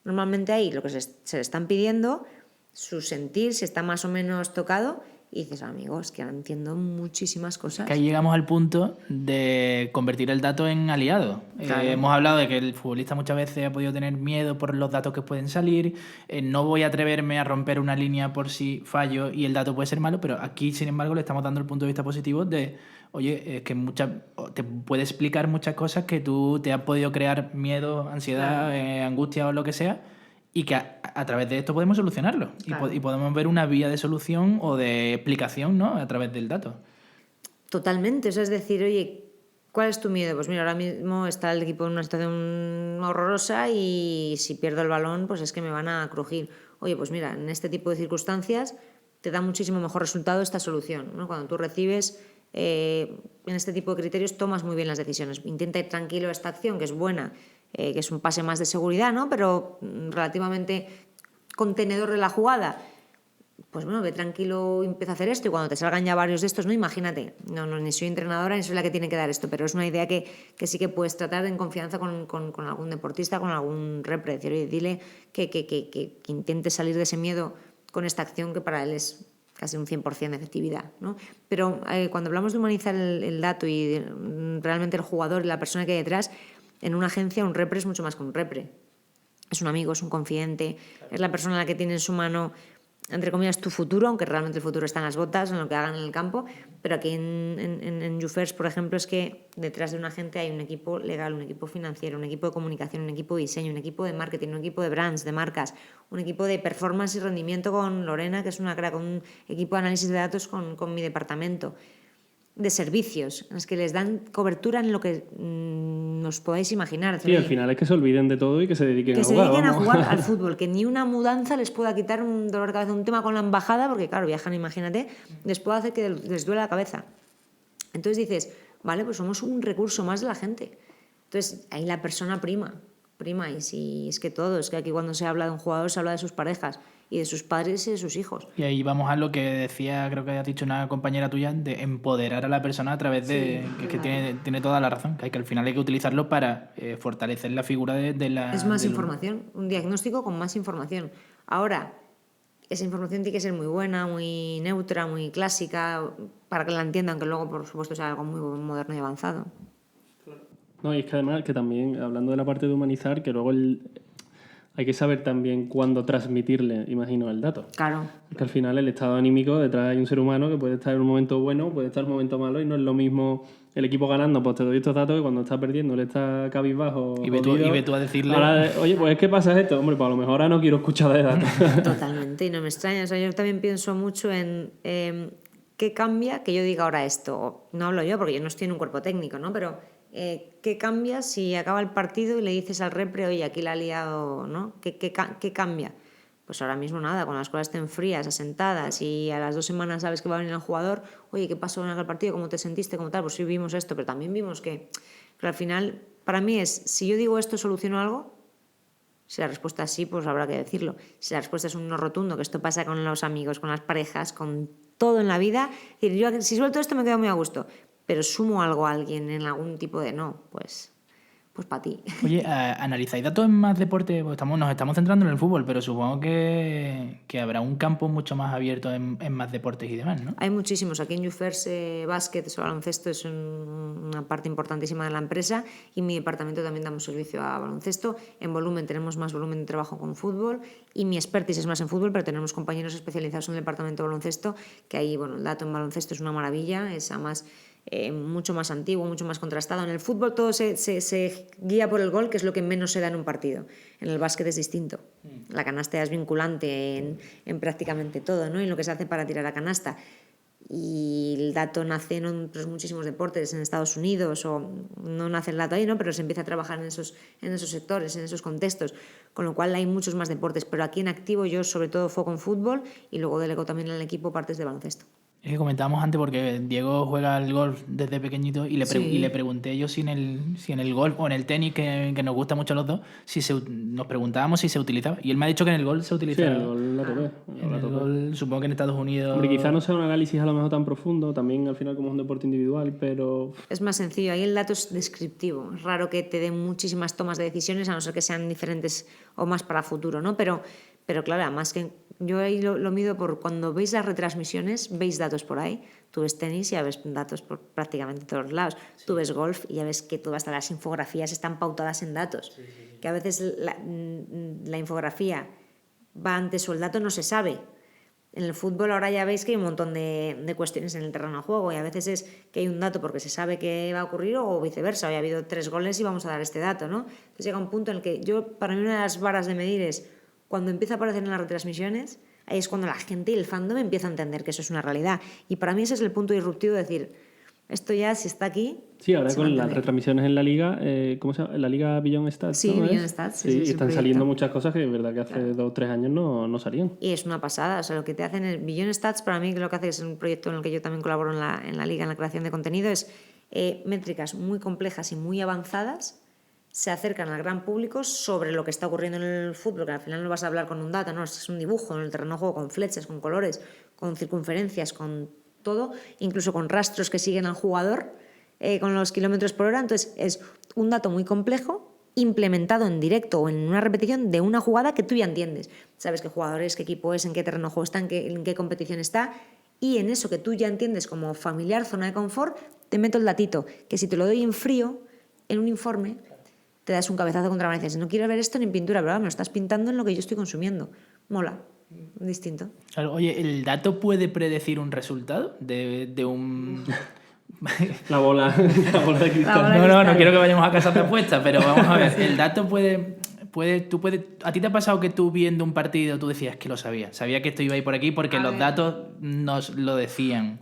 normalmente ahí lo que se le están pidiendo, su sentir, si está más o menos tocado, y dices, amigos, que ahora entiendo muchísimas cosas. Que ahí llegamos al punto de convertir el dato en aliado. Claro. Hemos hablado de que el futbolista muchas veces ha podido tener miedo por los datos que pueden salir. No voy a atreverme a romper una línea por si fallo y el dato puede ser malo, pero aquí, sin embargo, le estamos dando el punto de vista positivo de, oye, es que te puede explicar muchas cosas que tú te has podido crear miedo, ansiedad, claro, angustia o lo que sea, y que a través de esto podemos solucionarlo. Claro. Y podemos ver una vía de solución o de explicación, ¿no?, a través del dato. Totalmente. O sea, es decir, oye, ¿cuál es tu miedo? Pues mira, ahora mismo está el equipo en una situación horrorosa y si pierdo el balón, pues es que me van a crujir. Oye, pues mira, en este tipo de circunstancias te da muchísimo mejor resultado esta solución, ¿no? Cuando tú recibes en este tipo de criterios, tomas muy bien las decisiones. Intenta ir tranquilo a esta acción, que es buena, que es un pase más de seguridad, ¿no?, pero relativamente contenedor de la jugada. Pues bueno, ve tranquilo y empieza a hacer esto, y cuando te salgan ya varios de estos, no, imagínate, no ni soy entrenadora ni soy la que tiene que dar esto, pero es una idea que sí que puedes tratar en confianza con algún deportista, con algún repre, decir, oye, dile que intente salir de ese miedo con esta acción que para él es casi un 100% de efectividad, ¿no? Pero cuando hablamos de humanizar el dato y realmente el jugador y la persona que hay detrás, en una agencia un repre es mucho más que un repre. Es un amigo, es un confidente, claro, es la persona a la que tiene en su mano, entre comillas, tu futuro, aunque realmente el futuro está en las botas, en lo que hagan en el campo. Pero aquí en YouFirst, por ejemplo, es que detrás de un agente hay un equipo legal, un equipo financiero, un equipo de comunicación, un equipo de diseño, un equipo de marketing, un equipo de brands, de marcas, un equipo de performance y rendimiento con Lorena, que es una crack, un equipo de análisis de datos con mi departamento, de servicios, en los que les dan cobertura en lo que os podáis imaginar. Sí, al final es que se olviden de todo y que se dediquen a jugar. Que se dediquen a jugar al fútbol, que ni una mudanza les pueda quitar un dolor de cabeza, un tema con la embajada, porque claro, viajan, imagínate, les puede hacer que les duele la cabeza. Entonces dices, vale, pues somos un recurso más de la gente. Entonces ahí la persona prima, y si es que todo, es que aquí cuando se habla de un jugador se habla de sus parejas y de sus padres y de sus hijos. Y ahí vamos a lo que decía, creo que has dicho una compañera tuya, de empoderar a la persona a través de... Sí, que tiene toda la razón, que al final hay que utilizarlo para fortalecer la figura de la... Es más información, un diagnóstico con más información. Ahora, esa información tiene que ser muy buena, muy neutra, muy clásica, para que la entiendan, que luego, por supuesto, sea algo muy moderno y avanzado. No, y es que además, que también, hablando de la parte de humanizar, que luego hay que saber también cuándo transmitirle, imagino, el dato. Claro. Que al final el estado anímico, detrás hay un ser humano que puede estar en un momento bueno, puede estar en un momento malo, y no es lo mismo el equipo ganando, pues te doy estos datos, que cuando está perdiendo, él está cabizbajo. Y ve tú a decirle... Ahora, oye, pues es que pasa esto, hombre, pues a lo mejor ahora no quiero escuchar de datos. Totalmente, y no me extraña. O sea, yo también pienso mucho en qué cambia que yo diga ahora esto. No hablo yo porque yo no estoy en un cuerpo técnico, ¿no? Pero... ¿qué cambia si acaba el partido y le dices al repre, oye, aquí la ha liado, ¿no? ¿Qué cambia? Pues ahora mismo nada, cuando las cosas estén frías, asentadas, y a las 2 semanas sabes que va a venir el jugador, oye, ¿qué pasó en aquel partido? ¿Cómo te sentiste? ¿Cómo tal? Pues sí vimos esto, pero también vimos que... Pero al final, para mí es, si yo digo esto, ¿soluciono algo? Si la respuesta es sí, pues habrá que decirlo. Si la respuesta es un no rotundo, que esto pasa con los amigos, con las parejas, con todo en la vida, es decir, yo si suelto esto me quedo muy a gusto, pero sumo algo a alguien en algún tipo de no, pues para ti. Oye, ¿analizáis datos en más deporte? Pues nos estamos centrando en el fútbol, pero supongo que habrá un campo mucho más abierto en más deportes y demás, ¿no? Hay muchísimos. Aquí en YouFirst, básquet, baloncesto es una parte importantísima de la empresa, y en mi departamento también damos servicio a baloncesto. En volumen tenemos más volumen de trabajo con fútbol, y mi expertise es más en fútbol, pero tenemos compañeros especializados en el departamento de baloncesto, que ahí, bueno, el dato en baloncesto es una maravilla, es además... mucho más antiguo, mucho más contrastado. En el fútbol todo se guía por el gol, que es lo que menos se da en un partido. En el básquet es distinto. La canasta ya es vinculante en prácticamente todo, ¿no? Y lo que se hace para tirar a canasta. Y el dato nace en otros muchísimos deportes, en Estados Unidos, o no nace el dato ahí, ¿no? Pero se empieza a trabajar en esos sectores, en esos contextos, con lo cual hay muchos más deportes. Pero aquí en activo yo sobre todo foco en fútbol y luego delego también al equipo partes de baloncesto. Es que comentábamos antes porque Diego juega al golf desde pequeñito y le pregunté yo si en el golf o en el tenis, que nos gusta mucho a los dos, nos preguntábamos si se utilizaba. Y él me ha dicho que en el golf se utiliza. Sí, en el golf la toqué. En el golf, supongo que en Estados Unidos... Hombre, quizá no sea un análisis a lo mejor tan profundo, también al final como es un deporte individual, pero... Es más sencillo, ahí el dato es descriptivo. Es raro que te den muchísimas tomas de decisiones, a no ser que sean diferentes o más para futuro, ¿no? Pero claro, además que yo ahí lo mido por cuando veis las retransmisiones, veis datos por ahí. Tú ves tenis y ya ves datos por prácticamente todos lados. Sí. Tú ves golf y ya ves que hasta las infografías están pautadas en datos. Sí. Que a veces la infografía va antes o el dato no se sabe. En el fútbol ahora ya veis que hay un montón de cuestiones en el terreno de juego y a veces es que hay un dato porque se sabe que va a ocurrir o viceversa. Hoy ha habido 3 goles y vamos a dar este dato, ¿no? Entonces llega un punto en el que para mí una de las varas de medir es cuando empieza a aparecer en las retransmisiones, ahí es cuando la gente y el fandom empieza a entender que eso es una realidad. Y para mí ese es el punto disruptivo de decir, esto ya si está aquí... Sí, ahora con las retransmisiones en la liga, ¿cómo se llama? La liga Beyond Stats, sí, ¿no? Beyond Stats. Sí, y están saliendo muchas cosas que es verdad que hace 2 o 3 años no salían. Y es una pasada, o sea, lo que te hacen en Beyond Stats, para mí lo que hace es un proyecto en el que yo también colaboro en la liga, en la creación de contenido, es métricas muy complejas y muy avanzadas se acercan al gran público sobre lo que está ocurriendo en el fútbol, que al final no vas a hablar con un dato, no, es un dibujo en el terreno de juego con flechas, con colores, con circunferencias, con todo, incluso con rastros que siguen al jugador con los kilómetros por hora. Entonces es un dato muy complejo implementado en directo o en una repetición de una jugada que tú ya entiendes. Sabes qué jugador es, qué equipo es, en qué terreno de juego está, en qué competición está, y en eso que tú ya entiendes como familiar, zona de confort, te meto el datito, que si te lo doy en frío, en un informe, te das un cabezazo contra la mano. No quiero ver esto ni en pintura, pero me lo estás pintando en lo que yo estoy consumiendo. Mola, distinto. Claro, oye, ¿el dato puede predecir un resultado de un...? La bola de cristal. No quiero que vayamos a casas de apuestas, pero vamos a ver, el dato puede... ¿A ti te ha pasado que tú viendo un partido tú decías que lo sabía que esto iba a ir por aquí porque los datos nos lo decían?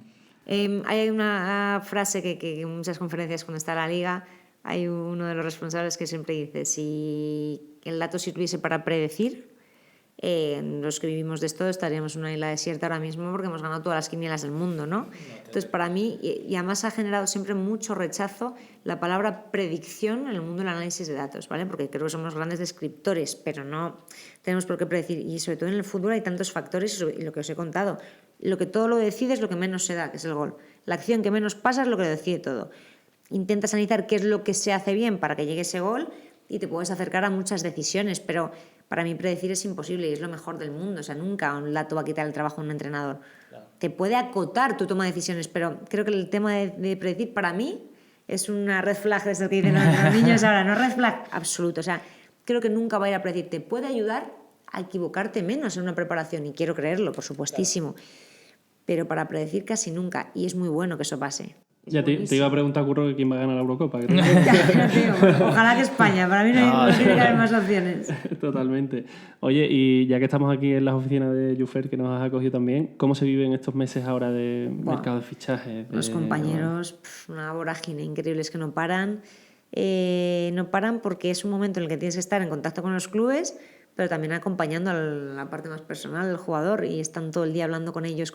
Hay una frase que en muchas conferencias cuando está la liga hay uno de los responsables que siempre dice, si el dato sirviese para predecir, los que vivimos de esto estaríamos en una isla desierta ahora mismo porque hemos ganado todas las quinielas del mundo, ¿no? Entonces, para mí, y además ha generado siempre mucho rechazo la palabra predicción en el mundo del análisis de datos, ¿vale? Porque creo que somos grandes descriptores, pero no tenemos por qué predecir. Y sobre todo en el fútbol hay tantos factores, y lo que os he contado, lo que todo lo decide es lo que menos se da, que es el gol. La acción que menos pasa es lo que lo decide todo. Intentas analizar qué es lo que se hace bien para que llegue ese gol y te puedes acercar a muchas decisiones, pero para mí predecir es imposible y es lo mejor del mundo. O sea, nunca un dato va a quitar el trabajo a un entrenador. Claro. Te puede acotar tu toma de decisiones, pero creo que el tema de predecir para mí es una red flag, desde el que dicen los niños ahora, no red flag absoluto. O sea, creo que nunca va a ir a predecir. Te puede ayudar a equivocarte menos en una preparación y quiero creerlo, por supuestísimo. Claro. Pero para predecir casi nunca y es muy bueno que eso pase. Ya te iba a preguntar, Curro, que quién va a ganar la Eurocopa. Ojalá que España, para mí no tiene que haber más opciones. Totalmente. Oye, y ya que estamos aquí en las oficinas de Jufer, que nos has acogido también, ¿cómo se viven estos meses ahora de mercado de fichajes? Los compañeros, una vorágine increíble, es que no paran. No paran porque es un momento en el que tienes que estar en contacto con los clubes, pero también acompañando a la parte más personal del jugador y están todo el día hablando con ellos.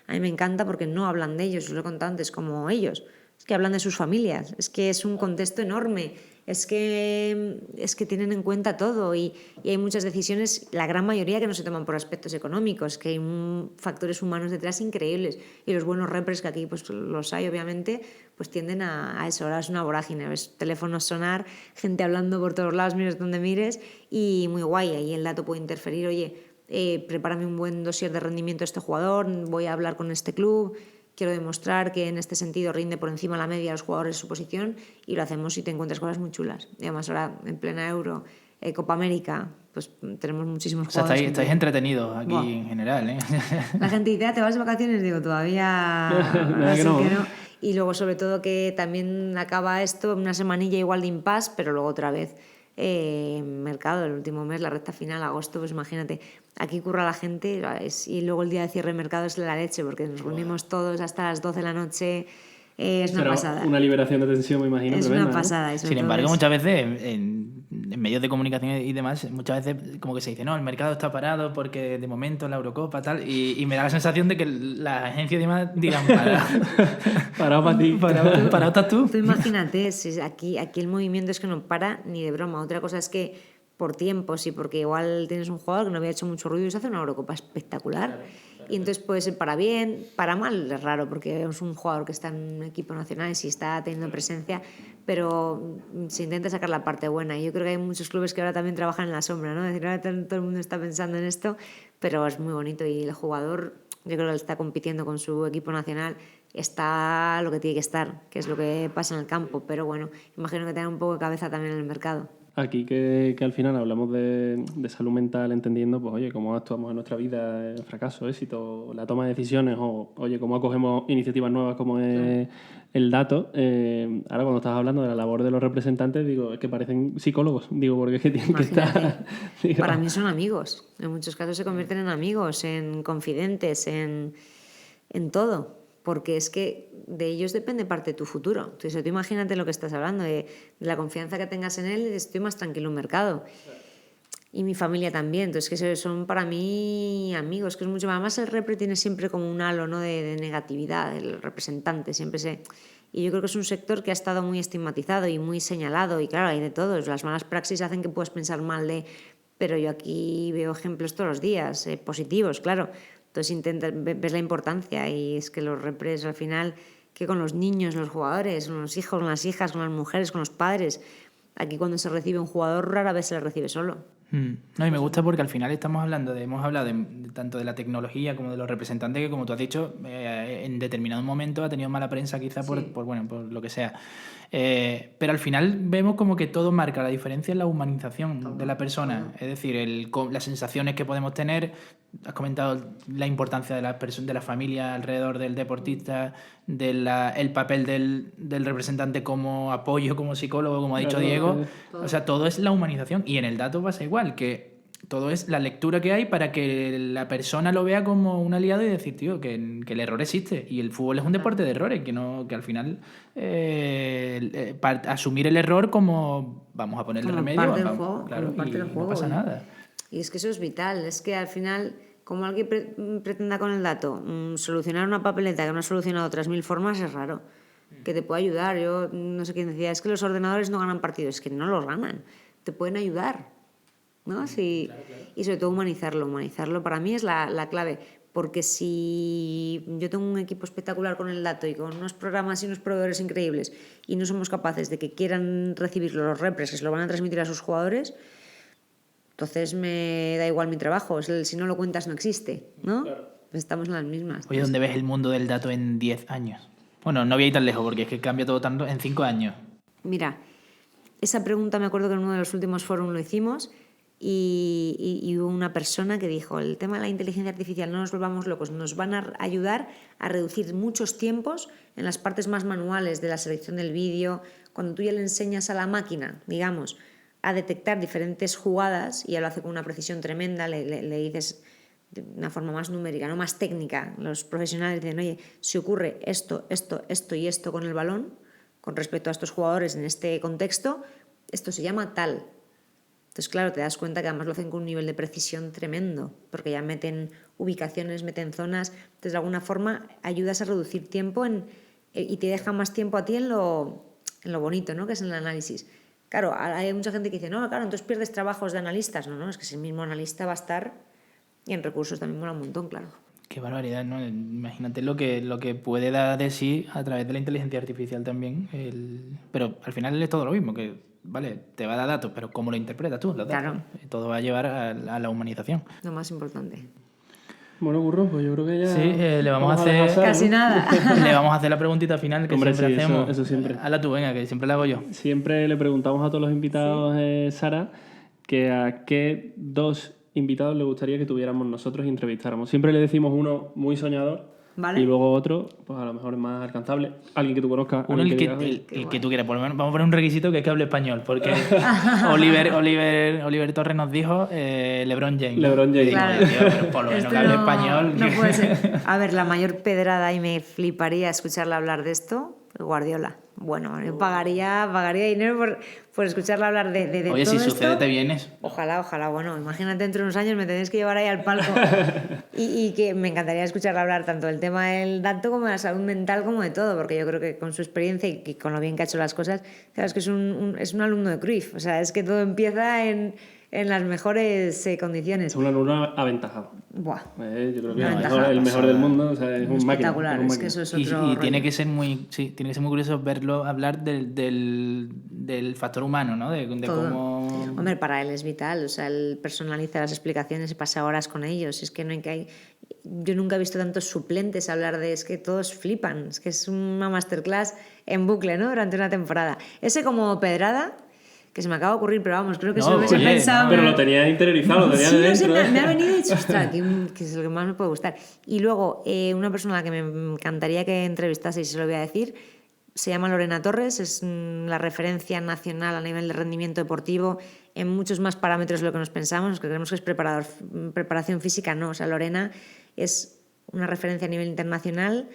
A mí me encanta porque no hablan de ellos, os lo he contado antes, como ellos. Es que hablan de sus familias, es que es un contexto enorme, es que tienen en cuenta todo y hay muchas decisiones, la gran mayoría que no se toman por aspectos económicos, que hay factores humanos detrás increíbles y los buenos repres, que aquí pues los hay obviamente, pues tienden a eso. Ahora es una vorágine, ves teléfonos sonar, gente hablando por todos lados, mires donde mires y muy guay, ahí el dato puede interferir, oye, prepárame un buen dossier de rendimiento de este jugador, voy a hablar con este club, quiero demostrar que en este sentido rinde por encima de la media de los jugadores de su posición y lo hacemos y te encuentras cosas muy chulas. Y además ahora en plena Euro, Copa América, pues tenemos muchísimos jugadores. O sea, estáis entretenidos aquí en general, ¿eh? La gente dice, ¿te vas de vacaciones? Digo, todavía... que no. Y luego, sobre todo, que también acaba esto una semanilla igual de impasse, pero luego otra vez mercado, el último mes, la recta final, agosto, pues imagínate, aquí curra la gente y luego el día de cierre de mercado es la leche, porque nos reunimos todos hasta las 12 de la noche. Es una pasada. Una liberación de tensión, me imagino. Es tremenda, una pasada. Sin embargo, muchas veces en medios de comunicación y demás, muchas veces como que se dice, no, el mercado está parado porque de momento la Eurocopa tal, y me da la sensación de que la agencia de demás dirán, parado para ti. Parado estás tú. Tú imagínate, si aquí el movimiento es que no para ni de broma. Otra cosa es que por tiempos y porque igual tienes un jugador que no había hecho mucho ruido y se hace una Eurocopa espectacular. Claro. Y entonces puede ser para bien, para mal es raro, porque es un jugador que está en un equipo nacional y sí está teniendo presencia, pero se intenta sacar la parte buena. Y yo creo que hay muchos clubes que ahora también trabajan en la sombra, ¿no? Es decir, ahora todo el mundo está pensando en esto, pero es muy bonito y el jugador, yo creo que él está compitiendo con su equipo nacional, está lo que tiene que estar, que es lo que pasa en el campo, pero bueno, imagino que tenga un poco de cabeza también en el mercado. Aquí que al final hablamos de salud mental entendiendo, pues oye, cómo actuamos en nuestra vida, fracaso, éxito, la toma de decisiones o, oye, cómo acogemos iniciativas nuevas como es el dato. Ahora cuando estás hablando de la labor de los representantes, digo, es que parecen psicólogos, digo, porque es que tienen que estar... Digo, para mí son amigos, en muchos casos se convierten en amigos, en confidentes, en todo. Porque es que de ellos depende parte de tu futuro. Entonces, tú imagínate lo que estás hablando, de la confianza que tengas en él, estoy más tranquilo en mercado. Y mi familia también. Entonces, que son para mí amigos, que es mucho más. Además, el repre tiene siempre como un halo, ¿no?, de negatividad, el representante, siempre se... Y yo creo que es un sector que ha estado muy estigmatizado y muy señalado, y claro, hay de todo. Las malas praxis hacen que puedas pensar mal de... Pero yo aquí veo ejemplos todos los días, positivos, claro. Entonces ves la importancia y es que los repres al final, que con los niños, los jugadores, con los hijos, con las hijas, con las mujeres, con los padres, aquí cuando se recibe un jugador rara vez se le recibe solo. No, y me gusta porque al final hemos hablado de tanto de la tecnología como de los representantes que, como tú has dicho, en determinado momento ha tenido mala prensa quizá por lo que sea. Pero al final vemos como que todo marca la diferencia en la humanización de la persona. Es decir, las sensaciones que podemos tener. Has comentado la importancia de la familia alrededor del deportista, el papel del representante como apoyo, como psicólogo, como ha dicho Diego. O sea, todo es la humanización. Y en el dato pasa igual, que todo es la lectura que hay para que la persona lo vea como un aliado y decir, tío, que el error existe. Y el fútbol es un deporte de errores, que al final asumir el error como vamos a ponerle remedio. Parte del juego, claro, parte del juego, no pasa nada. Y es que eso es vital, es que al final, como alguien pretenda con el dato solucionar una papeleta que no ha solucionado otras 1000 formas, es raro. Que te pueda ayudar. Yo no sé quién decía, es que los ordenadores no ganan partidos, es que no los ganan, te pueden ayudar, ¿no? Sí, claro. Y sobre todo humanizarlo para mí es la clave, porque si yo tengo un equipo espectacular con el dato y con unos programas y unos proveedores increíbles y no somos capaces de que quieran recibirlo los repres, que se lo van a transmitir a sus jugadores, entonces me da igual mi trabajo. Si no lo cuentas no existe, ¿no? Claro. Pues estamos en las mismas. Oye, ¿dónde ves el mundo del dato en 10 años? Bueno, no voy a ir tan lejos porque es que cambia todo tanto en 5 años. Mira, esa pregunta me acuerdo que en uno de los últimos foros lo hicimos y hubo una persona que dijo, el tema de la inteligencia artificial, no nos volvamos locos, nos van a ayudar a reducir muchos tiempos en las partes más manuales de la selección del vídeo. Cuando tú ya le enseñas a la máquina, digamos, a detectar diferentes jugadas, y ya lo hace con una precisión tremenda, le dices de una forma más numérica, no más técnica. Los profesionales dicen, oye, si ocurre esto, esto, esto y esto con el balón, con respecto a estos jugadores en este contexto, esto se llama tal. Entonces, claro, te das cuenta que además lo hacen con un nivel de precisión tremendo, porque ya meten ubicaciones, meten zonas. Entonces, de alguna forma, ayudas a reducir tiempo y te deja más tiempo a ti en lo bonito, ¿no?, que es en el análisis. Claro, hay mucha gente que dice, no, claro, entonces pierdes trabajos de analistas. No, es que ese mismo analista va a estar, y en recursos también mola un montón, claro. Qué barbaridad, ¿no? Imagínate lo que puede dar de sí a través de la inteligencia artificial también. Pero al final es todo lo mismo, que vale, te va a dar datos, pero ¿cómo lo interpretas tú? Los datos? Claro. Todo va a llevar a la humanización. Lo más importante. Bueno, Curro, pues yo creo que ya... Sí, le vamos a hacer... pasar, casi nada. Le vamos a hacer la preguntita final que Hombre, siempre sí, hacemos. Eso siempre. Hazla tú, venga, que siempre la hago yo. Siempre le preguntamos a todos los invitados, Sara, que a qué 2 invitados le gustaría que tuviéramos nosotros y entrevistáramos. Siempre le decimos uno muy soñador, ¿vale? Y luego otro, pues a lo mejor es más alcanzable. Alguien que tú conozcas. Uno alguien el que, digas, "Oye, el que tú quieras. Por lo menos vamos a poner un requisito que es que hable español. Porque Oliver Torres nos dijo LeBron James. LeBron James. Claro. Tío, pero por lo menos Este que hable no- español. No puede ser. A ver, la mayor pedrada y me fliparía escucharla hablar de esto, Guardiola. Bueno, yo pagaría dinero por escucharla hablar de Oye, todo si sucede, esto. te vienes. Ojalá. Bueno, imagínate dentro de unos años me tenéis que llevar ahí al palco. y que me encantaría escucharla hablar tanto del tema del dato como de la salud mental, como de todo, porque yo creo que con su experiencia y con lo bien que ha hecho las cosas, sabes que es un alumno de Cruyff. O sea, es que todo empieza en las mejores condiciones. Es un alumno aventajado. Buah. Yo creo que Una el ventaja mejor del mundo. O sea, es un máquina. Espectacular, es un es que máquina. eso es otro Y tiene rollo. que ser muy, tiene que ser muy curioso verlo hablar del factor humano, ¿no? De Todo. cómo. Hombre, para él es vital, o sea, él personaliza las explicaciones y pasa horas con ellos. Es que no hay que hay... Yo nunca he visto tantos suplentes hablar de... Es que todos flipan, es que es una masterclass en bucle, ¿no? Durante una temporada. Ese como pedrada, que se me acaba de ocurrir, pero vamos, creo que No, si lo hubiese oye, pensado... no, Pero lo tenía interiorizado, lo tenía Sí, de no sé, dentro. me ha venido y he dicho, ostras, que es lo que más me puede gustar. Y luego, una persona a la que me encantaría que entrevistase, y se lo voy a decir, se llama Lorena Torres, es la referencia nacional a nivel de rendimiento deportivo en muchos más parámetros de lo que nos pensamos, que creemos que es preparación física, no. O sea, Lorena es una referencia a nivel internacional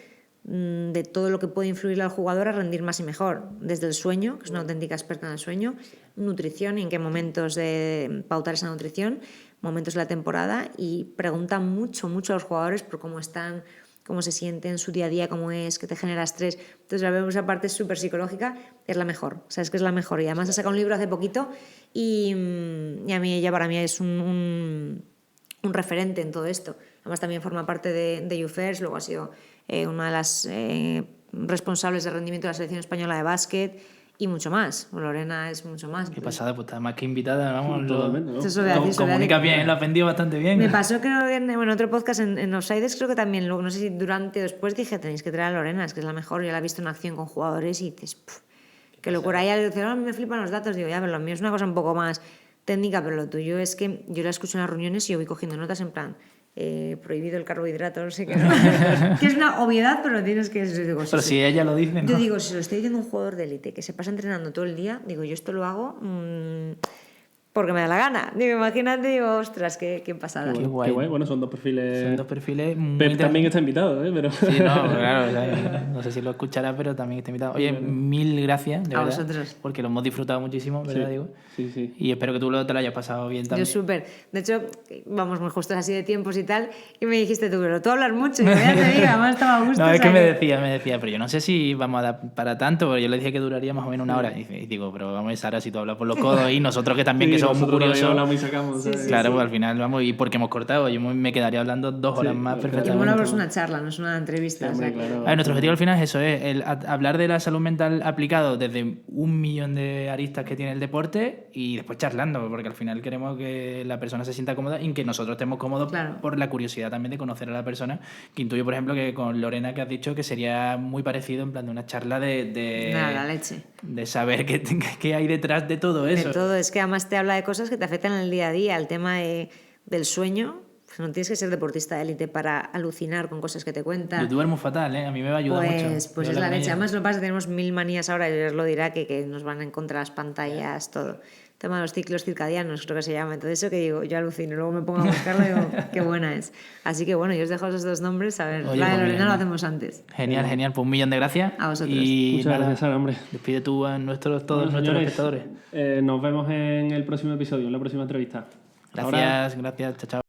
de todo lo que puede influir al jugador a rendir más y mejor, desde el sueño, que es una auténtica experta en el sueño, nutrición y en qué momentos de pautar esa nutrición, momentos de la temporada, y pregunta mucho a los jugadores por cómo están, cómo se sienten, su día a día, cómo es, qué te genera estrés. Entonces la vemos, esa parte súper psicológica, es la mejor, o sea, es que es la mejor. Y además ha sacado un libro hace poquito y a mí ella para mí es un referente en todo esto. Además también forma parte de YouFirst, luego ha sido una de las responsables de rendimiento de la selección española de básquet y mucho más. Lorena es mucho más. Qué pasada, pues está más que invitada, vamos. Totalmente, ¿no? Eso voy a decir, eso voy a Comunica decir. bien, lo ha aprendido bastante bien. Me pasó, creo que en otro podcast, en Offsides, creo que también, no sé si durante o después, dije, tenéis que traer a Lorena, es que es la mejor. Yo la he visto en acción con jugadores y dices, "Puf, qué locura". Ella dice, a mí me flipan los datos. Digo, ya, pero lo mío es una cosa un poco más técnica, pero lo tuyo es que yo la escucho en las reuniones y yo voy cogiendo notas en plan, prohibido el carbohidrato, no sé qué. ¿No? Que es una obviedad, pero tienes que... Digo, sí, Pero sí. si ella lo dice, ¿no? Yo digo, si lo estoy diciendo un jugador de élite que se pasa entrenando todo el día, digo, yo esto lo hago porque me da la gana. Digo, imagínate, digo, ostras, qué pasada. Qué Qué guay. guay. Bueno, son dos perfiles. Son dos perfiles muy Pep también está invitado, ¿eh? Pero... Sí, no, claro, o sea, no sé si lo escuchará, pero también está invitado. Oye, mil gracias, de A verdad, vosotros. porque lo hemos disfrutado muchísimo, ¿verdad, Diego? Sí, sí. Y espero que tú te lo hayas pasado bien Yo también. súper. De hecho, vamos muy justos así de tiempos y tal, y me dijiste tú, pero tú hablas mucho, y yo ya te digo, además estaba a gusto. No, o es sea que me decía, pero yo no sé si vamos a dar para tanto, pero yo le dije que duraría más o menos una hora. Y digo, pero vamos a ver, Sara, si tú hablas por los codos y nosotros que también, que Sí, somos muy nosotros también curiosos. hablamos y sacamos, ¿sabes? Claro, pues al final vamos, y porque hemos cortado, yo me quedaría hablando 2 horas Sí, más claro. que perfectamente. mola, pero es una charla, no es una entrevista. Sí, o sea hombre, que- claro. A ver, nuestro objetivo al final es eso, es hablar de la salud mental aplicado desde 1.000.000 de aristas que tiene el deporte y después charlando, porque al final queremos que la persona se sienta cómoda y que nosotros estemos cómodos Claro. por la curiosidad también de conocer a la persona. Que intuyo, por ejemplo, que con Lorena que has dicho que sería muy parecido en plan de una charla Nada, la leche. de saber qué hay detrás de todo eso. De todo, es que además te habla de cosas que te afectan en el día a día, el tema del sueño. Pues no tienes que ser deportista de élite para alucinar con cosas que te cuenta. Yo duermo fatal, ¿eh? A mí me va a ayudar mucho. Pues Yo es la hablar con leche. ella. Además, lo que pasa es que tenemos 1000 manías ahora, y os lo dirá, que nos van en contra las pantallas, todo. El tema de los ciclos circadianos, creo que se llama. Entonces, eso que digo, yo alucino. Luego me pongo a buscarlo y digo, qué buena es. Así que bueno, yo os dejo esos dos nombres. A ver, Oye, la de pues Lorena bien. lo hacemos antes. Genial, genial. Pues 1.000.000 de gracias. A vosotros. Y Muchas nada, gracias, Sara, hombre. despide tú a todos Bueno, nuestros señores, espectadores. nos vemos en el próximo episodio, en la próxima entrevista. Hasta ahora. Gracias, chao, chao.